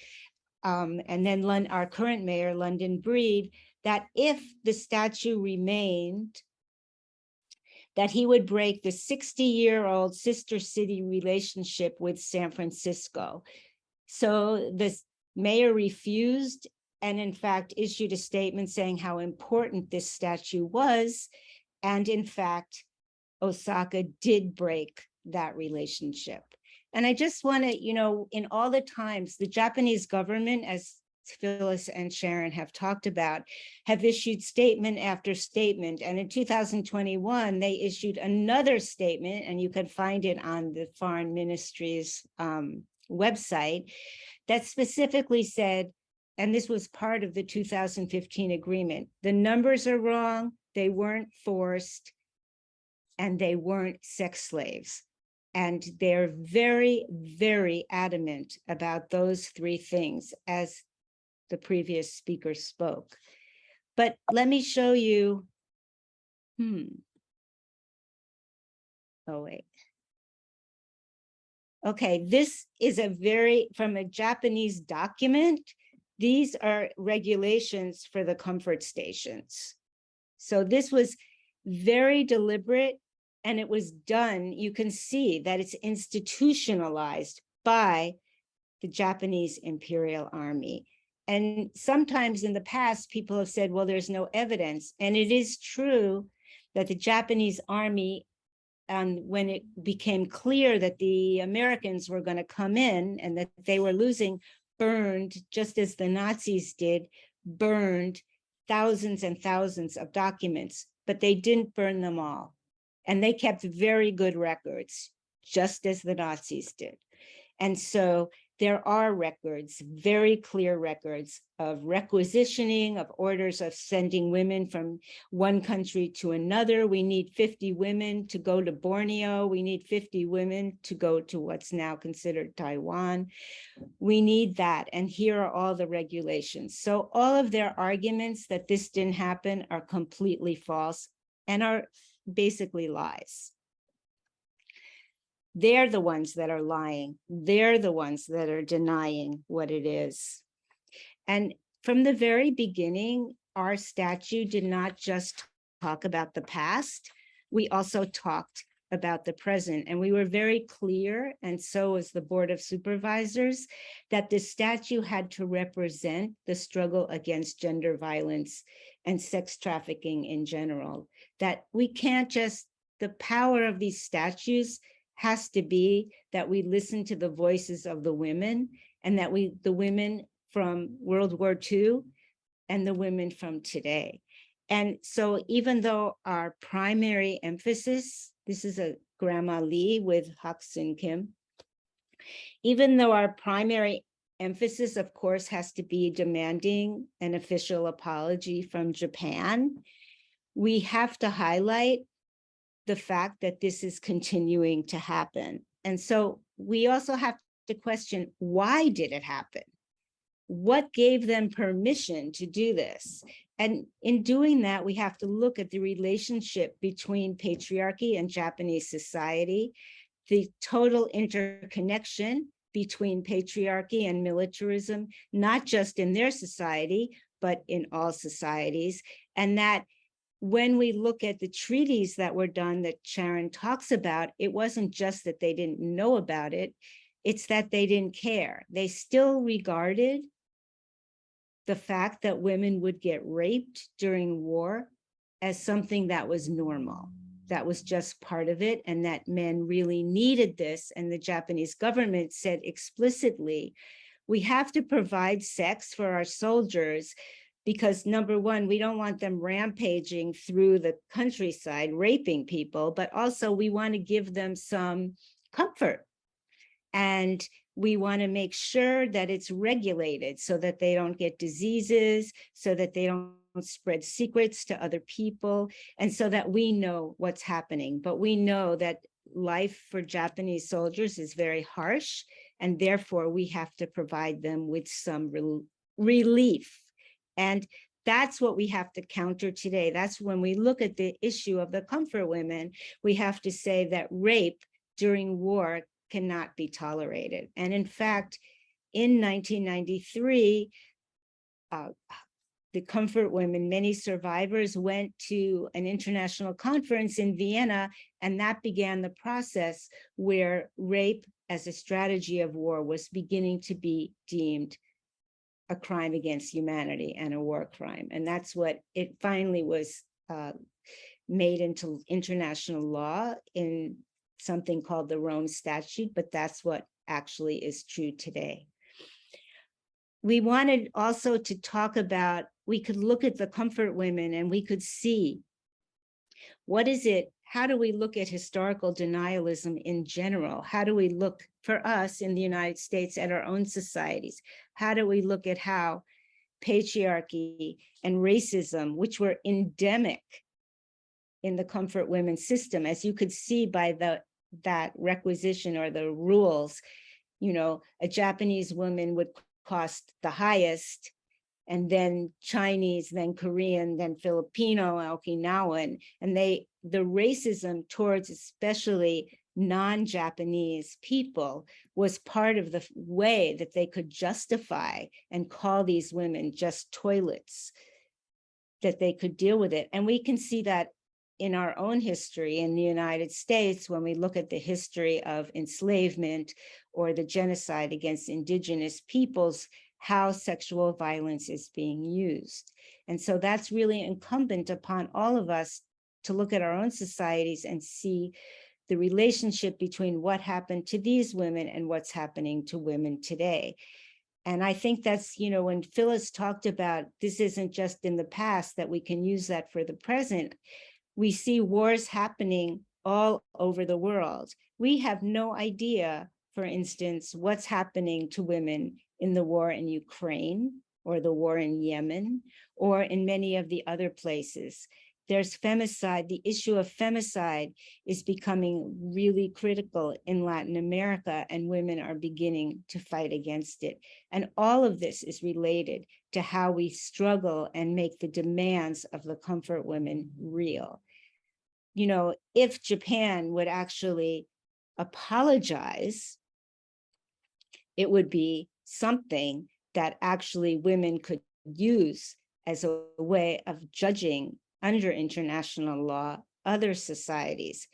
and then our current mayor, London Breed, that if the statue remained, that he would break the 60-year-old sister city relationship with San Francisco. So the mayor refused, and in fact issued a statement saying how important this statue was. And in fact, Osaka did break that relationship. And I just want to, in all the times, the Japanese government, as Phyllis and Sharon have talked about, have issued statement after statement. And in 2021, they issued another statement, and you can find it on the Foreign Ministry's website, that specifically said, and this was part of the 2015 agreement, the numbers are wrong, they weren't forced, and they weren't sex slaves. And they're very, very adamant about those three things, as the previous speaker spoke. But let me show you, oh wait. Okay, this is from a Japanese document. These are regulations for the comfort stations. So this was very deliberate, and it was done, you can see that it's institutionalized by the Japanese Imperial Army. And sometimes in the past, people have said, well, there's no evidence. And it is true that the Japanese Army, when it became clear that the Americans were going to come in and that they were losing, burned, just as the Nazis did, burned thousands and thousands of documents, but they didn't burn them all. And they kept very good records, just as the Nazis did. And so there are records, very clear records of requisitioning, of orders of sending women from one country to another. We need 50 women to go to Borneo. We need 50 women to go to what's now considered Taiwan. We need that. And here are all the regulations. So all of their arguments that this didn't happen are completely false and are basically lies. They're the ones that are lying. They're the ones that are denying what it is. And from the very beginning, our statute did not just talk about the past. We also talked about the present. And we were very clear, and so was the Board of Supervisors, that the statute had to represent the struggle against gender violence and sex trafficking in general. That we can't just, the power of these statutes has to be that we listen to the voices of the women, and that the women from World War II and the women from today. And so even though our primary emphasis, this is a Grandma Lee with Haksun Kim, even though our primary emphasis, of course, has to be demanding an official apology from Japan, we have to highlight the fact that this is continuing to happen. And so we also have to question, why did it happen? What gave them permission to do this? And in doing that, we have to look at the relationship between patriarchy and Japanese society, the total interconnection between patriarchy and militarism, not just in their society, but in all societies, and that when we look at the treaties that were done that Sharon talks about, it wasn't just that they didn't know about it, it's that they didn't care. They still regarded the fact that women would get raped during war as something that was normal, that was just part of it, and that men really needed this. And the Japanese government said explicitly, we have to provide sex for our soldiers because, number one, we don't want them rampaging through the countryside, raping people, but also we want to give them some comfort. And we want to make sure that it's regulated so that they don't get diseases, so that they don't spread secrets to other people, and so that we know what's happening. But we know that life for Japanese soldiers is very harsh, and therefore we have to provide them with some relief. And that's what we have to counter today. That's when we look at the issue of the comfort women, we have to say that rape during war cannot be tolerated. And in fact, in 1993, the comfort women, many survivors went to an international conference in Vienna, and that began the process where rape as a strategy of war was beginning to be deemed a crime against humanity and a war crime. And that's what it finally was made into international law in something called the Rome Statute, but that's what actually is true today. We wanted also to talk about, we could look at the comfort women and we could see what is it, how do we look at historical denialism in general? How do we look for us in the United States at our own societies? How do we look at how patriarchy and racism, which were endemic in the comfort women system, as you could see by that requisition or the rules, you know, a Japanese woman would cost the highest, and then Chinese, then Korean, then Filipino, Okinawan, and the racism towards especially non-Japanese people was part of the way that they could justify and call these women just toilets, that they could deal with it. And we can see that in our own history in the United States, when we look at the history of enslavement or the genocide against indigenous peoples, how sexual violence is being used. And so that's really incumbent upon all of us to look at our own societies and see the relationship between what happened to these women and what's happening to women today. And I think that's, you know, when Phyllis talked about this isn't just in the past, that we can use that for the present, we see wars happening all over the world. We have no idea, for instance, what's happening to women in the war in Ukraine or the war in Yemen or in many of the other places. There's femicide. The issue of femicide is becoming really critical in Latin America, and women are beginning to fight against it. And all of this is related to how we struggle and make the demands of the comfort women real. You know, if Japan would actually apologize, it would be something that actually women could use as a way of judging under international law other societies.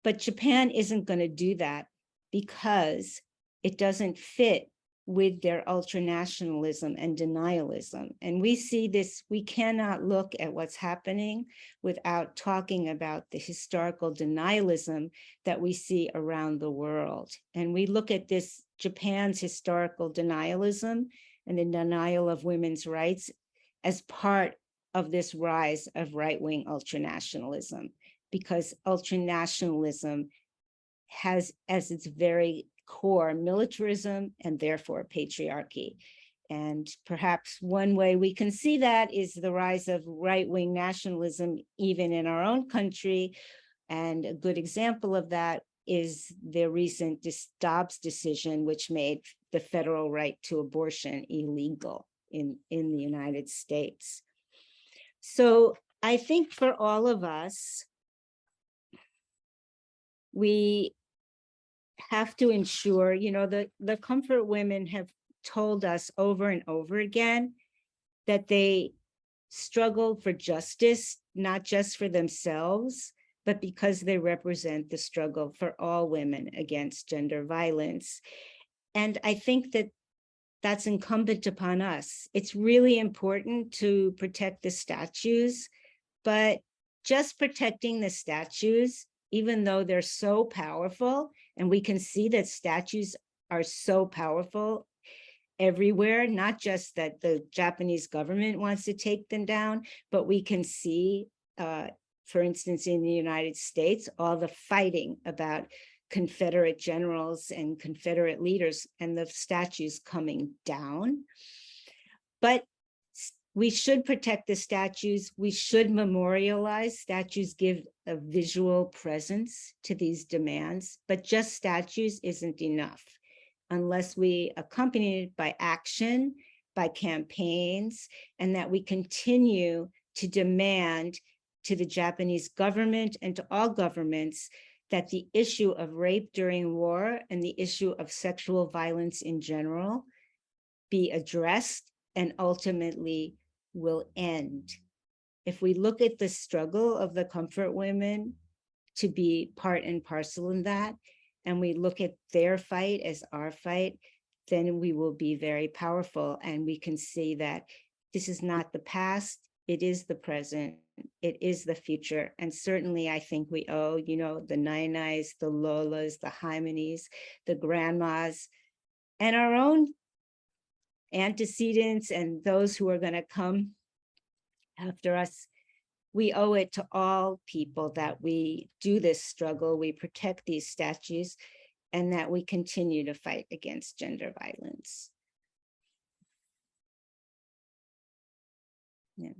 But Japan isn't going to do that because it doesn't fit with their ultranationalism and denialism. And we see this, we cannot look at what's happening without talking about the historical denialism that we see around the world. And we look at this, Japan's historical denialism and the denial of women's rights as part of this rise of right-wing ultranationalism, because ultranationalism has as its very core militarism and therefore patriarchy. And perhaps one way we can see that is the rise of right-wing nationalism even in our own country. And a good example of that is the recent Dobbs decision, which made the federal right to abortion illegal in the United States. So I think for all of us, we have to ensure, you know, the comfort women have told us over and over again that they struggle for justice not just for themselves, but because they represent the struggle for all women against gender violence. And I think that that's incumbent upon us. It's really important to protect the statues, but just protecting the statues, even though they're so powerful, and we can see that statues are so powerful everywhere, not just that the Japanese government wants to take them down, but we can see, for instance, in the United States, all the fighting about Confederate generals and Confederate leaders and the statues coming down. But we should protect the statues. We should memorialize. Statues give a visual presence to these demands, but just statues isn't enough unless we accompany it by action, by campaigns, and that we continue to demand to the Japanese government and to all governments that the issue of rape during war and the issue of sexual violence in general be addressed and ultimately will end. If we look at the struggle of the comfort women to be part and parcel in that, and we look at their fight as our fight, then we will be very powerful. And we can see that this is not the past, it is the present, it is the future. And certainly I think we owe, the Nainais, the Lolas, the Jaimenes, the grandmas, and our own antecedents and those who are going to come after us. We owe it to all people that we do this struggle, we protect these statues, and that we continue to fight against gender violence. Yeah.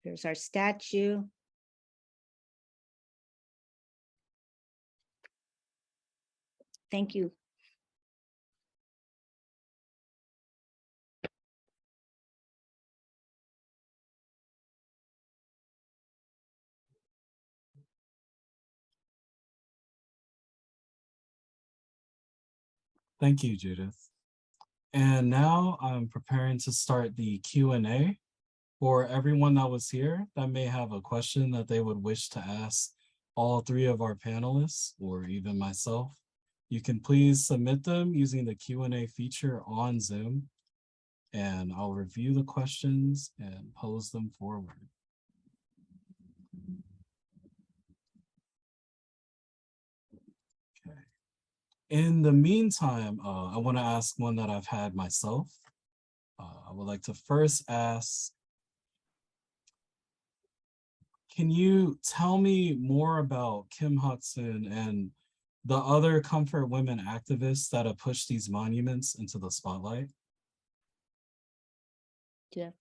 Here's our statue. Thank you. Thank you, Judith. And now I'm preparing to start the Q&A for everyone that was here that may have a question that they would wish to ask all three of our panelists or even myself. You can please submit them using the Q&A feature on Zoom, and I'll review the questions and pose them forward. Okay. In the meantime, I want to ask one that I've had myself. I would like to first ask, can you tell me more about Kim Hak-sun and the other comfort women activists that have pushed these monuments into the spotlight? Yeah.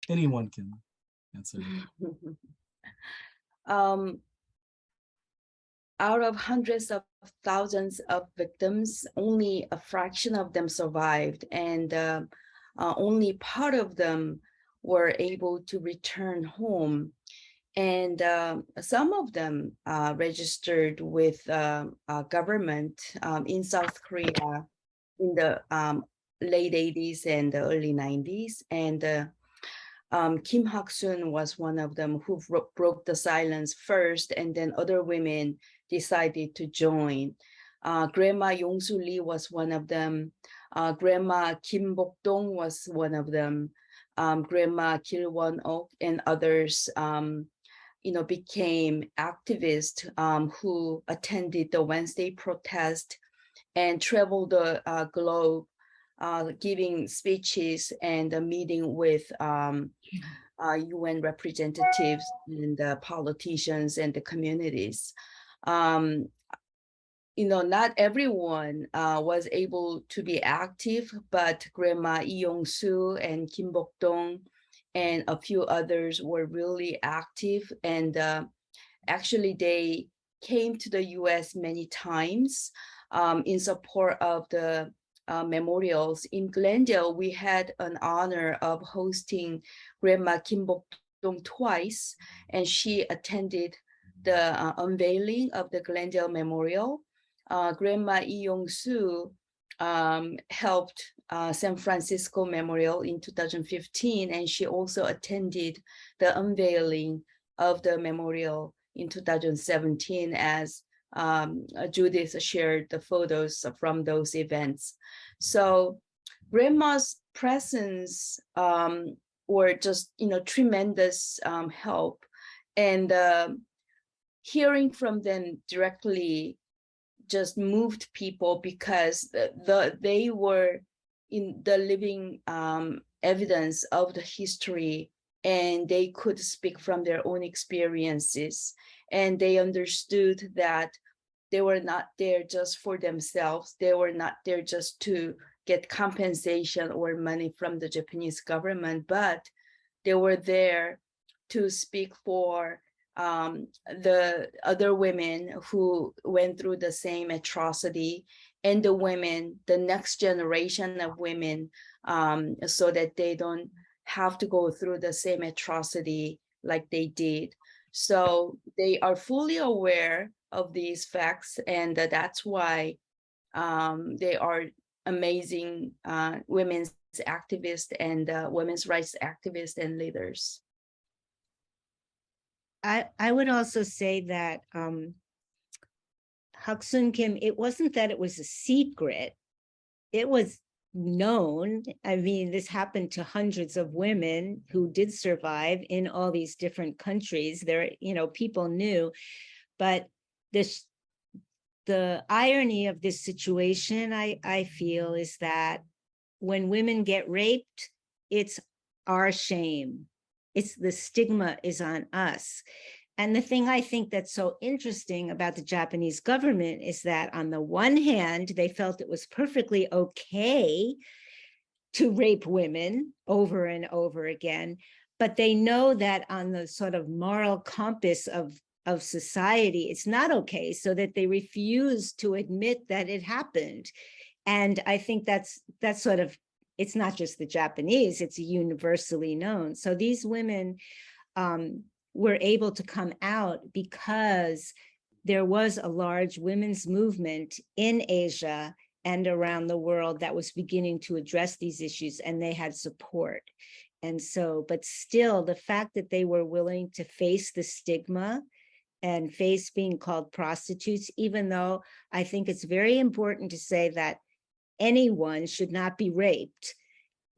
Anyone can answer. Out of hundreds of thousands of victims, only a fraction of them survived, and only part of them were able to return home. And some of them registered with government in South Korea in the late 80s and the early 90s. And Kim Hak-sun was one of them who broke the silence first, and then other women decided to join. Grandma Yong-su Lee was one of them. Grandma Kim Bok-dong was one of them. Grandma Kil Won-ok and others, became activists who attended the Wednesday protest and traveled the globe, giving speeches and meeting with UN representatives and politicians and the communities. Not everyone was able to be active, but Grandma Lee Yong-su and Kim Bok-dong and a few others were really active. And actually, they came to the US many times in support of the memorials. In Glendale, we had an honor of hosting Grandma Kim Bok-dong twice, and she attended the unveiling of the Glendale Memorial. Grandma Lee Yong-su helped San Francisco Memorial in 2015, and she also attended the unveiling of the memorial in 2017 as Judith shared the photos from those events. So grandma's presence or just, tremendous help, and hearing from them directly just moved people because they were in the living evidence of the history, and they could speak from their own experiences, and they understood that they were not there just for themselves. They were not there just to get compensation or money from the Japanese government, but they were there to speak for the other women who went through the same atrocity, and the women, the next generation of women, so that they don't have to go through the same atrocity like they did. So they are fully aware of these facts, and that's why they are amazing women's activists and women's rights activists and leaders. I would also say that Haksun Kim, it wasn't that it was a secret. It was known. I mean, this happened to hundreds of women who did survive in all these different countries. There, people knew, but the irony of this situation, I feel, is that when women get raped, it's our shame. It's the stigma is on us. And the thing I think that's so interesting about the Japanese government is that on the one hand, they felt it was perfectly okay to rape women over and over again, but they know that on the sort of moral compass of society, it's not okay, so that they refuse to admit that it happened. And I think that's sort of, it's not just the Japanese, it's universally known. So these women were able to come out because there was a large women's movement in Asia and around the world that was beginning to address these issues, and they had support. And so, but still, the fact that they were willing to face the stigma and face being called prostitutes, even though I think it's very important to say that anyone should not be raped,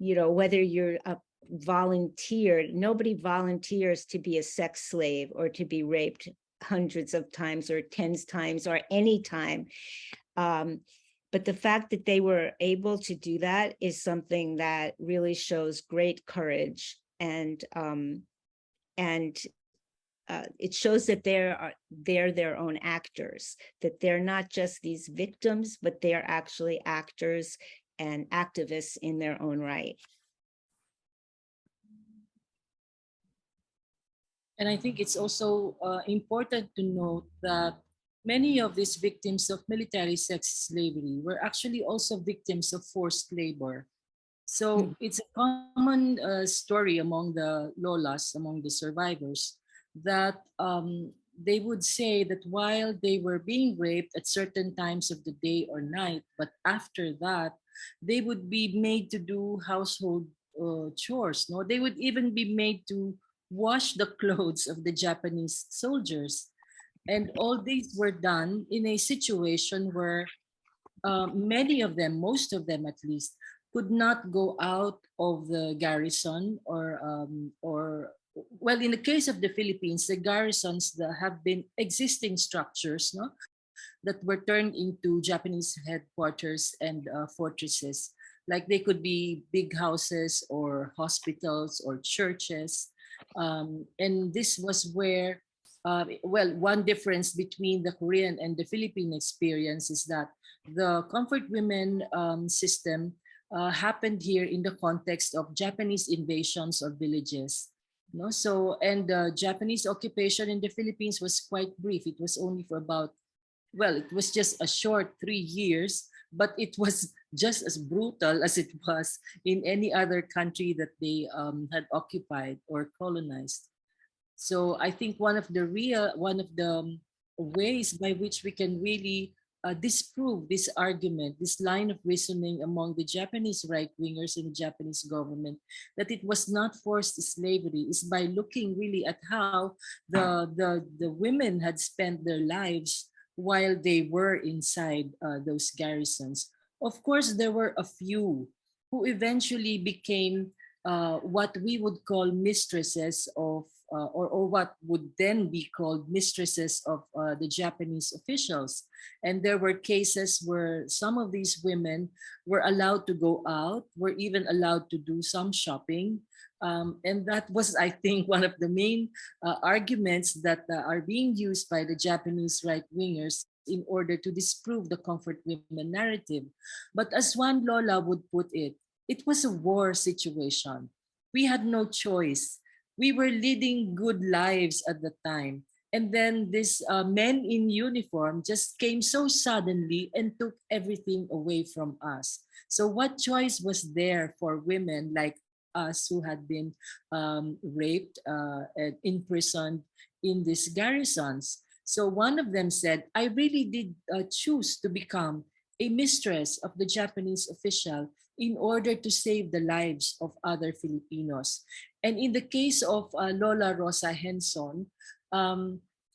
whether you're a volunteer, nobody volunteers to be a sex slave or to be raped hundreds of times or tens times or any time. But the fact that they were able to do that is something that really shows great courage, and it shows that they're their own actors, that they're not just these victims, but they're actually actors and activists in their own right. And I think it's also important to note that many of these victims of military sex slavery were actually also victims of forced labor. So it's a common story among the lolas, among the survivors, that they would say that while they were being raped at certain times of the day or night, but after that, they would be made to do household chores. No, they would even be made to wash the clothes of the Japanese soldiers. And all these were done in a situation where many of them, most of them at least, could not go out of the garrison or well, in the case of the Philippines, the garrisons that have been existing structures, no, that were turned into Japanese headquarters and fortresses. Like they could be big houses or hospitals or churches. And this was where, well, one difference between the Korean and the Philippine experience is that the comfort women system happened here in the context of Japanese invasions of villages. No, so, and the Japanese occupation in the Philippines was quite brief. It was only for about, well, it was just a short 3 years, but it was just as brutal as it was in any other country that they had occupied or colonized. So I think one of the ways by which we can really disprove this argument, this line of reasoning among the Japanese right-wingers and the Japanese government that it was not forced slavery is by looking really at how the women had spent their lives while they were inside those garrisons. Of course, there were a few who eventually became what we would call mistresses of, or what would then be called mistresses of the Japanese officials. And there were cases where some of these women were allowed to go out, were even allowed to do some shopping. And that was, I think, one of the main arguments that are being used by the Japanese right-wingers in order to disprove the comfort women narrative. But as one Lola would put it was a war situation. We had no choice. We were leading good lives at the time. And then these men in uniform just came so suddenly and took everything away from us. So what choice was there for women like us who had been raped and imprisoned in these garrisons? So one of them said, I really did choose to become a mistress of the Japanese official in order to save the lives of other Filipinos. And in the case of Lola Rosa Henson,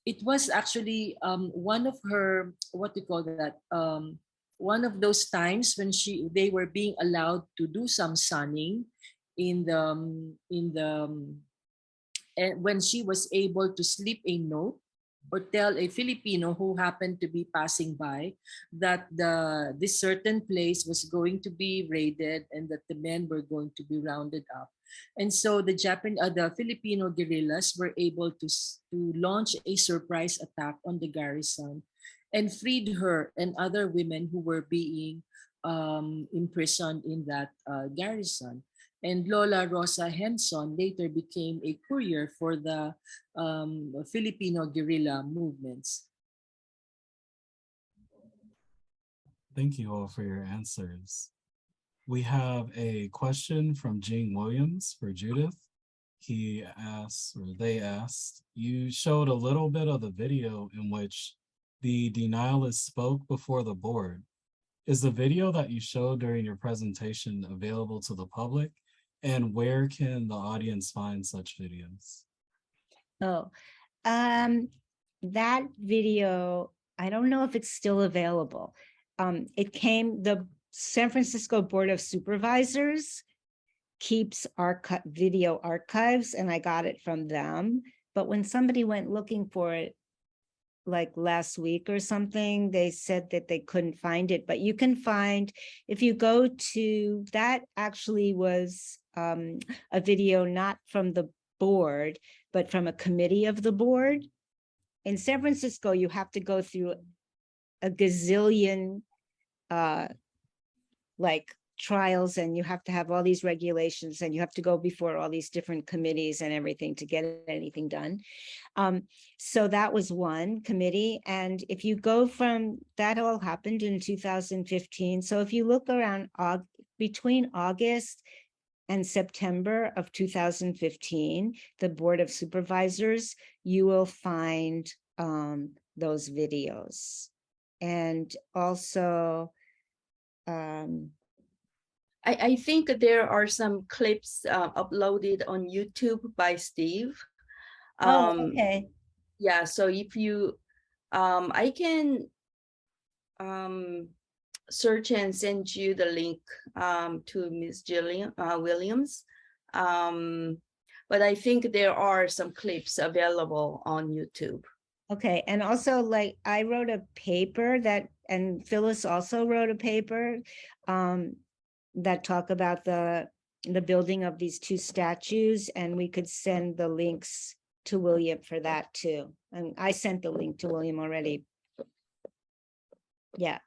it was actually one of her, what do you call that? One of those times when they were being allowed to do some sunning and when she was able to slip a note or tell a Filipino who happened to be passing by that this certain place was going to be raided and that the men were going to be rounded up. And so the Filipino guerrillas were able to launch a surprise attack on the garrison and freed her and other women who were being imprisoned in that garrison. And Lola Rosa Henson later became a courier for the Filipino guerrilla movements. Thank you all for your answers. We have a question from Gene Williams for Judith. He asked, or they asked, you showed a little bit of the video in which the denialists spoke before the board. Is the video that you showed during your presentation available to the public? And where can the audience find such videos? Oh, that video, I don't know if it's still available. The San Francisco Board of Supervisors keeps video archives, and I got it from them. But when somebody went looking for it, like last week or something, they said that they couldn't find it. But you can find, if you go to, that actually was a video not from the board, but from a committee of the board. In San Francisco, you have to go through a gazillion like trials, and you have to have all these regulations, and you have to go before all these different committees and everything to get anything done. So that was one committee. And if you go from, that all happened in 2015. So if you look around between August and September of 2015, the Board of Supervisors, you will find those videos. And also, I think there are some clips uploaded on YouTube by Steve. okay. Yeah, so if you, I can search and send you the link to Ms. Jillian Williams. But I think there are some clips available on YouTube. Okay, and also, like, I wrote a paper and Phyllis also wrote a paper that talk about the building of these two statues, and we could send the links to William for that too. And I sent the link to William already. Yeah.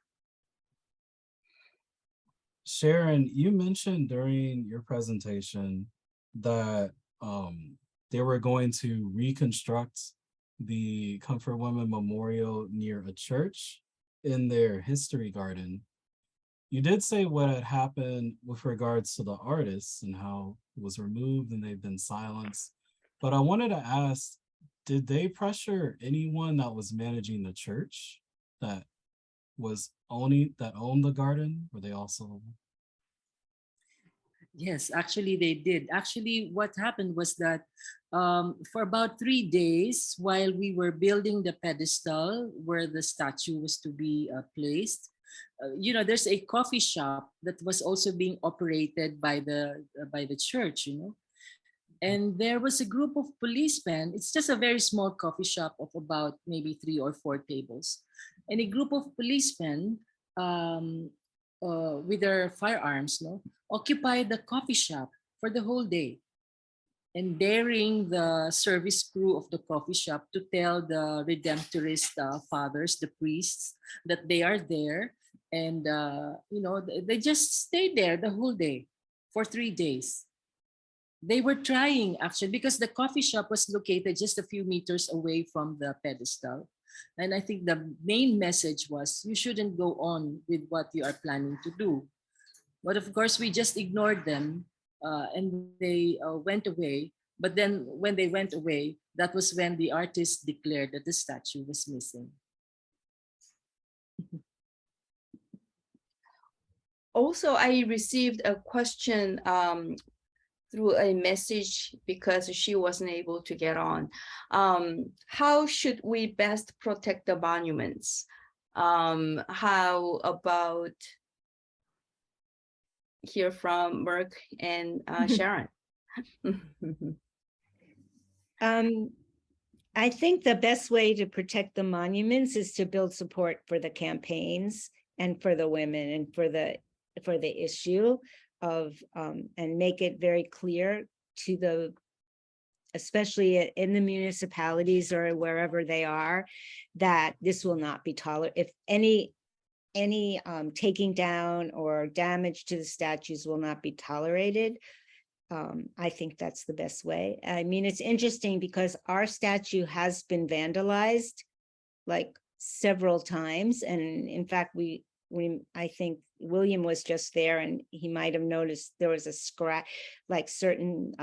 Sharon, you mentioned during your presentation that they were going to reconstruct the Comfort Women Memorial near a church in their history garden. You did say what had happened with regards to the artists and how it was removed and they've been silenced. But I wanted to ask, did they pressure anyone that was managing the church that was that owned the garden? Were they also? Yes, actually they did. Actually, what happened was that for about 3 days, while we were building the pedestal where the statue was to be placed, there's a coffee shop that was also being operated by the church, and there was a group of policemen. It's just a very small coffee shop of about maybe 3 or 4 tables, and a group of policemen um, with their firearms, occupied the coffee shop for the whole day, and daring the service crew of the coffee shop to tell the Redemptorist fathers, the priests, that they are there, and they just stayed there the whole day for 3 days. They were trying actually because the coffee shop was located just a few meters away from the pedestal. And I think the main message was you shouldn't go on with what you are planning to do. But of course, we just ignored them and they went away. But then when they went away, that was when the artist declared that the statue was missing. Also, I received a question through a message because she wasn't able to get on. How should we best protect the monuments? How about hear from Merck and Sharon? I think the best way to protect the monuments is to build support for the campaigns and for the women and for the issue of and make it very clear to the, especially in the municipalities or wherever they are, that this will not be tolerated. If any taking down or damage to the statues will not be tolerated. I think that's the best way. I mean, it's interesting because our statue has been vandalized like several times. And in fact, I think William was just there and he might have noticed there was a scratch, like certain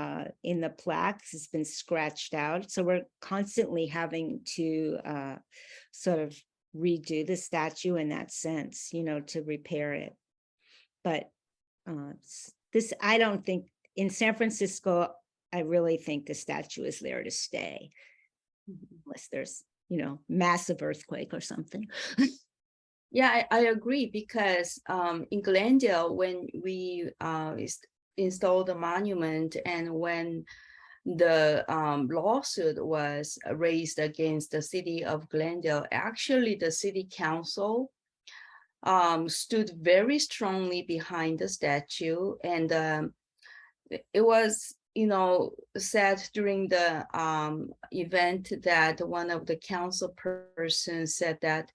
in the plaques has been scratched out. So we're constantly having to sort of redo the statue in that sense, to repair it. But I don't think in San Francisco, I really think the statue is there to stay, unless there's, massive earthquake or something. Yeah, I agree because in Glendale, when we installed the monument and when the lawsuit was raised against the city of Glendale, actually the city council stood very strongly behind the statue, and it was said during the event that one of the council persons said that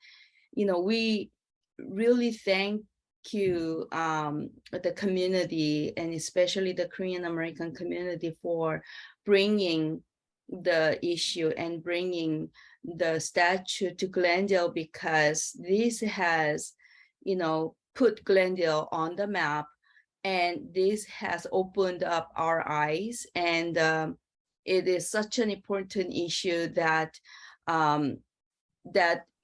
we really thank you the community and especially the Korean American community for bringing the issue and bringing the statue to Glendale, because this has put Glendale on the map, and this has opened up our eyes, and it is such an important issue that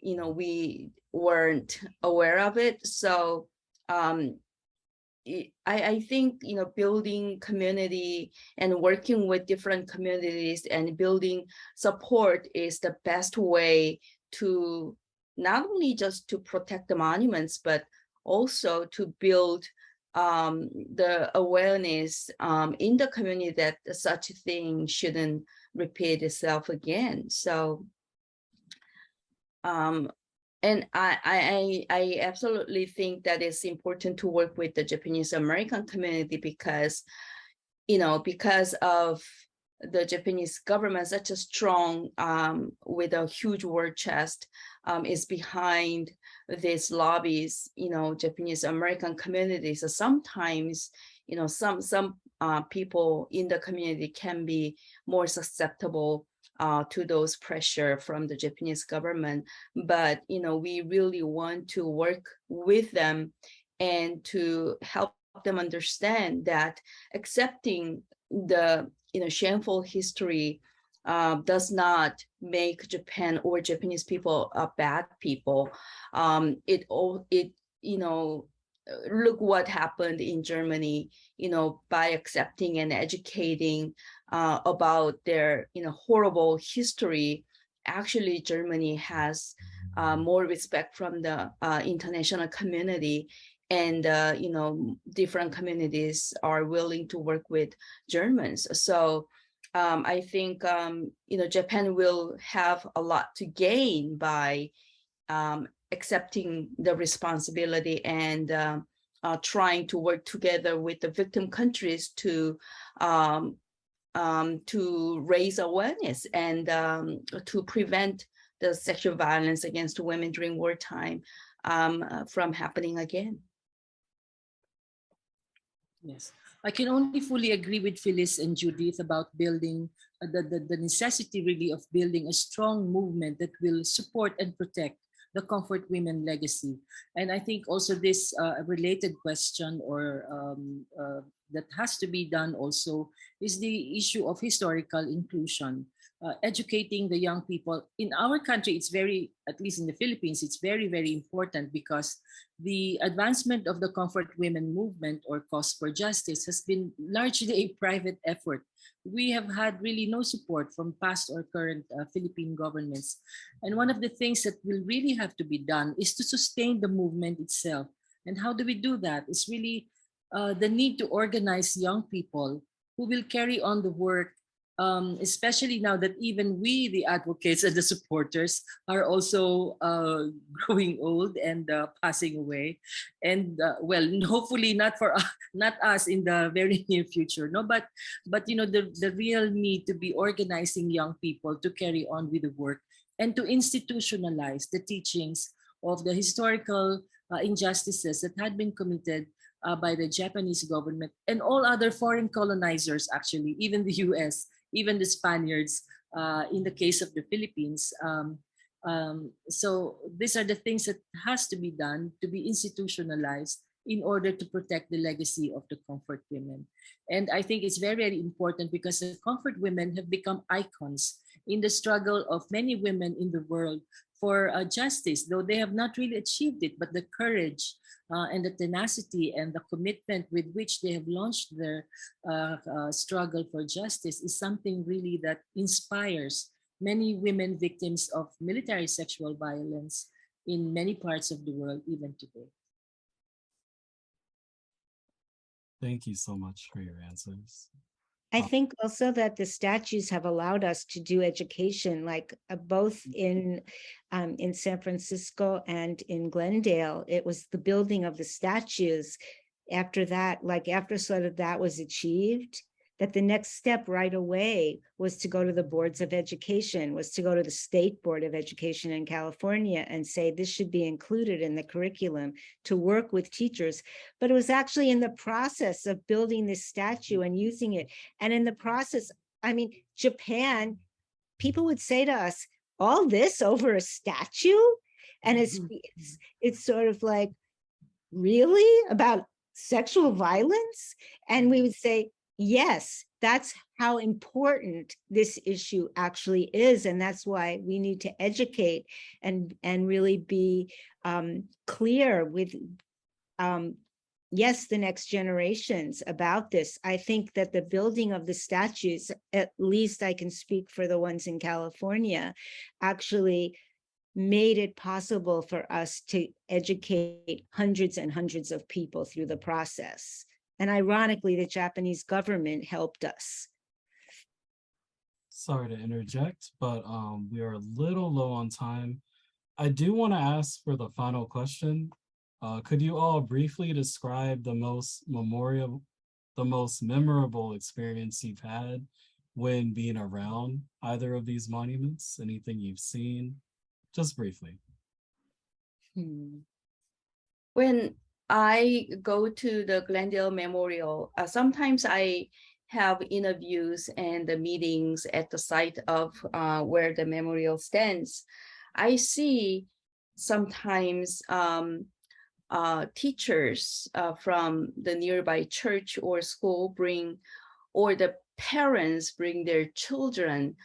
we weren't aware of it. So I think building community and working with different communities and building support is the best way to not only just to protect the monuments, but also to build the awareness in the community that such a thing shouldn't repeat itself again. So and I absolutely think that it's important to work with the Japanese American community because because of the Japanese government, such a strong with a huge war chest is behind these lobbies. Japanese American communities. So sometimes some people in the community can be more susceptible to those pressure from the Japanese government, but we really want to work with them and to help them understand that accepting the shameful history does not make Japan or Japanese people bad people. It look what happened in Germany, by accepting and educating about their, horrible history. Actually, Germany has more respect from the international community, and different communities are willing to work with Germans. So I think Japan will have a lot to gain by accepting the responsibility and trying to work together with the victim countries to raise awareness and to prevent the sexual violence against women during wartime from happening again. Yes, I can only fully agree with Phyllis and Judith about building the necessity really of building a strong movement that will support and protect the comfort women legacy. And I think also this related question or that has to be done also is the issue of historical inclusion. Educating the young people in our country, it's very, at least in the Philippines, it's very, very important because the advancement of the comfort women movement or cause for justice has been largely a private effort. We have had really no support from past or current Philippine governments. And one of the things that will really have to be done is to sustain the movement itself. And how do we do that? It's really the need to organize young people who will carry on the work, especially now that even we, the advocates and the supporters, are also growing old and passing away. And well, hopefully not for not us in the very near future, no. But the real need to be organizing young people to carry on with the work and to institutionalize the teachings of the historical injustices that had been committed by the Japanese government and all other foreign colonizers, actually, even the US, even the Spaniards, in the case of the Philippines. So these are the things that has to be done to be institutionalized in order to protect the legacy of the comfort women. And I think it's very, very important because the comfort women have become icons in the struggle of many women in the world for justice, though they have not really achieved it, but the courage and the tenacity and the commitment with which they have launched their struggle for justice is something really that inspires many women victims of military sexual violence in many parts of the world, even today. Thank you so much for your answers. I think also that the statues have allowed us to do education, like both in San Francisco and in Glendale. It was the building of the statues. After that, like after sort of that was achieved, that the next step right away was to go to the boards of education, was to go to the State Board of Education in California and say this should be included in the curriculum to work with teachers. But it was actually in the process of building this statue and using it. And in the process, I mean, Japan, people would say to us, all this over a statue? And it's sort of like, really? About sexual violence? And we would say, yes, that's how important this issue actually is. And that's why we need to educate and really be clear with, yes, the next generations about this. I think that the building of the statues, at least I can speak for the ones in California, actually made it possible for us to educate hundreds and hundreds of people through the process. And ironically, the Japanese government helped us. Sorry to interject, but we are a little low on time. I do want to ask for the final question. Could you all briefly describe the most memorable experience you've had when being around either of these monuments? Anything you've seen? Just briefly. When I go to the Glendale Memorial, sometimes I have interviews and the meetings at the site of where the memorial stands. I see sometimes teachers from the nearby church or school or the parents bring their children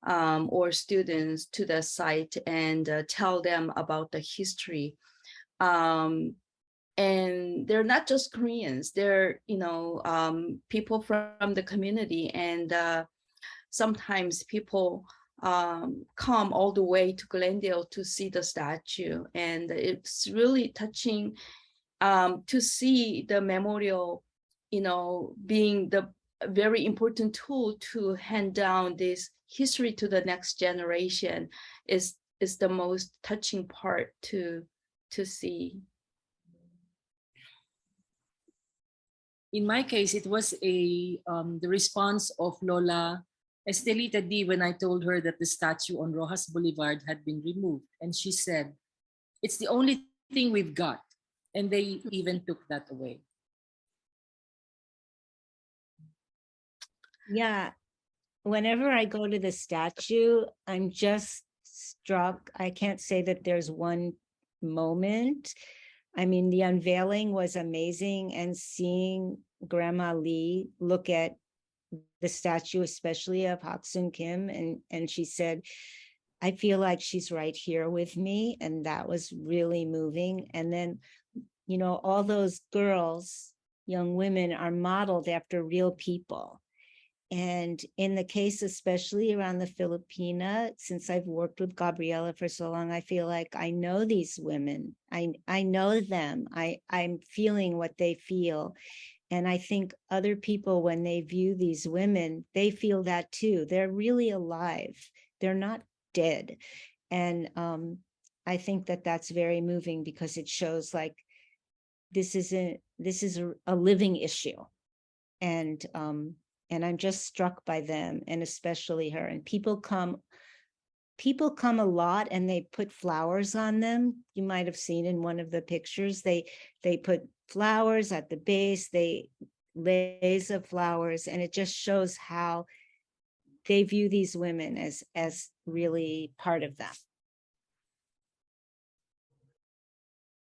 or students to the site and tell them about the history. And they're not just Koreans, they're, people from the community, and sometimes people come all the way to Glendale to see the statue. And it's really touching to see the memorial, being the very important tool to hand down this history to the next generation is the most touching part to see. In my case, it was the response of Lola Estelita D when I told her that the statue on Rojas Boulevard had been removed. And she said, "It's the only thing we've got." And they even took that away. Yeah, whenever I go to the statue, I'm just struck. I can't say that there's one moment. I mean, the unveiling was amazing, and seeing Grandma Lee look at the statue, especially of Haksung Kim, and she said, "I feel like she's right here with me," and that was really moving. And then, all those girls, young women, are modeled after real people. And in the case, especially around the Filipina, since I've worked with Gabriela for so long, I feel like I know these women. I know them. I'm feeling what they feel. And I think other people, when they view these women, they feel that too. They're really alive. They're not dead. And I think that that's very moving, because it shows like this is a living issue. And I'm just struck by them, and especially her. And people come a lot, and they put flowers on them. You might have seen in one of the pictures, they put flowers at the base, they lays of flowers, and it just shows how they view these women as really part of them.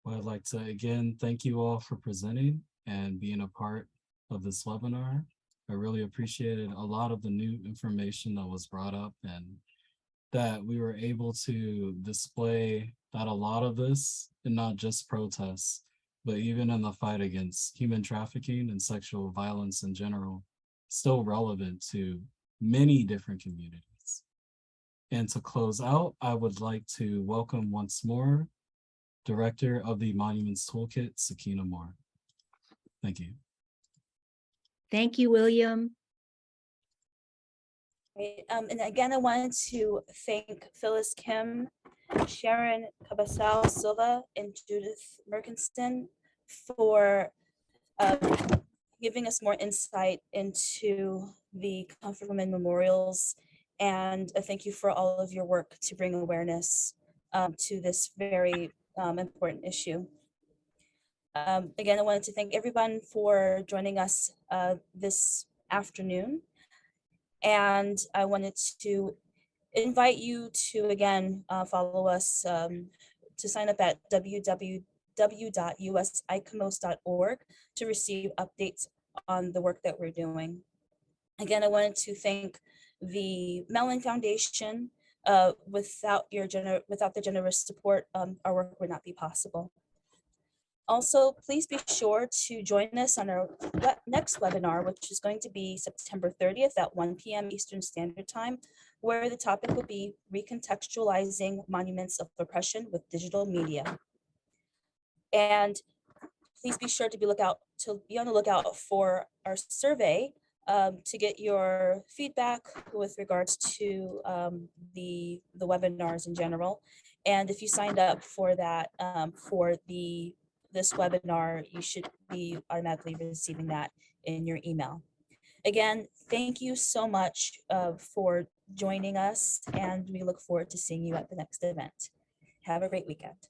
Well, I'd like to again thank you all for presenting and being a part of this webinar. I really appreciated a lot of the new information that was brought up, and that we were able to display that a lot of this, and not just protests, but even in the fight against human trafficking and sexual violence in general, still relevant to many different communities. And to close out, I would like to welcome once more Director of the Monuments Toolkit, Sakina Moore. Thank you. Thank you, William. Right. And again, I wanted to thank Phyllis Kim, Sharon Cabasal Silva, and Judith Merkinson for giving us more insight into the Comfort Women Memorials. And thank you for all of your work to bring awareness to this very important issue. Again, I wanted to thank everyone for joining us this afternoon. And I wanted to invite you to, again, follow us to sign up at www.usicomos.org to receive updates on the work that we're doing. Again, I wanted to thank the Mellon Foundation. Without the generous support, our work would not be possible. Also, please be sure to join us on our next webinar, which is going to be September 30th at 1 p.m. Eastern Standard Time, where the topic will be recontextualizing monuments of oppression with digital media. And please be sure to be on the lookout for our survey to get your feedback with regards to the webinars in general. And if you signed up for that for this webinar, you should be automatically receiving that in your email. Again, thank you so much for joining us, and we look forward to seeing you at the next event. Have a great weekend.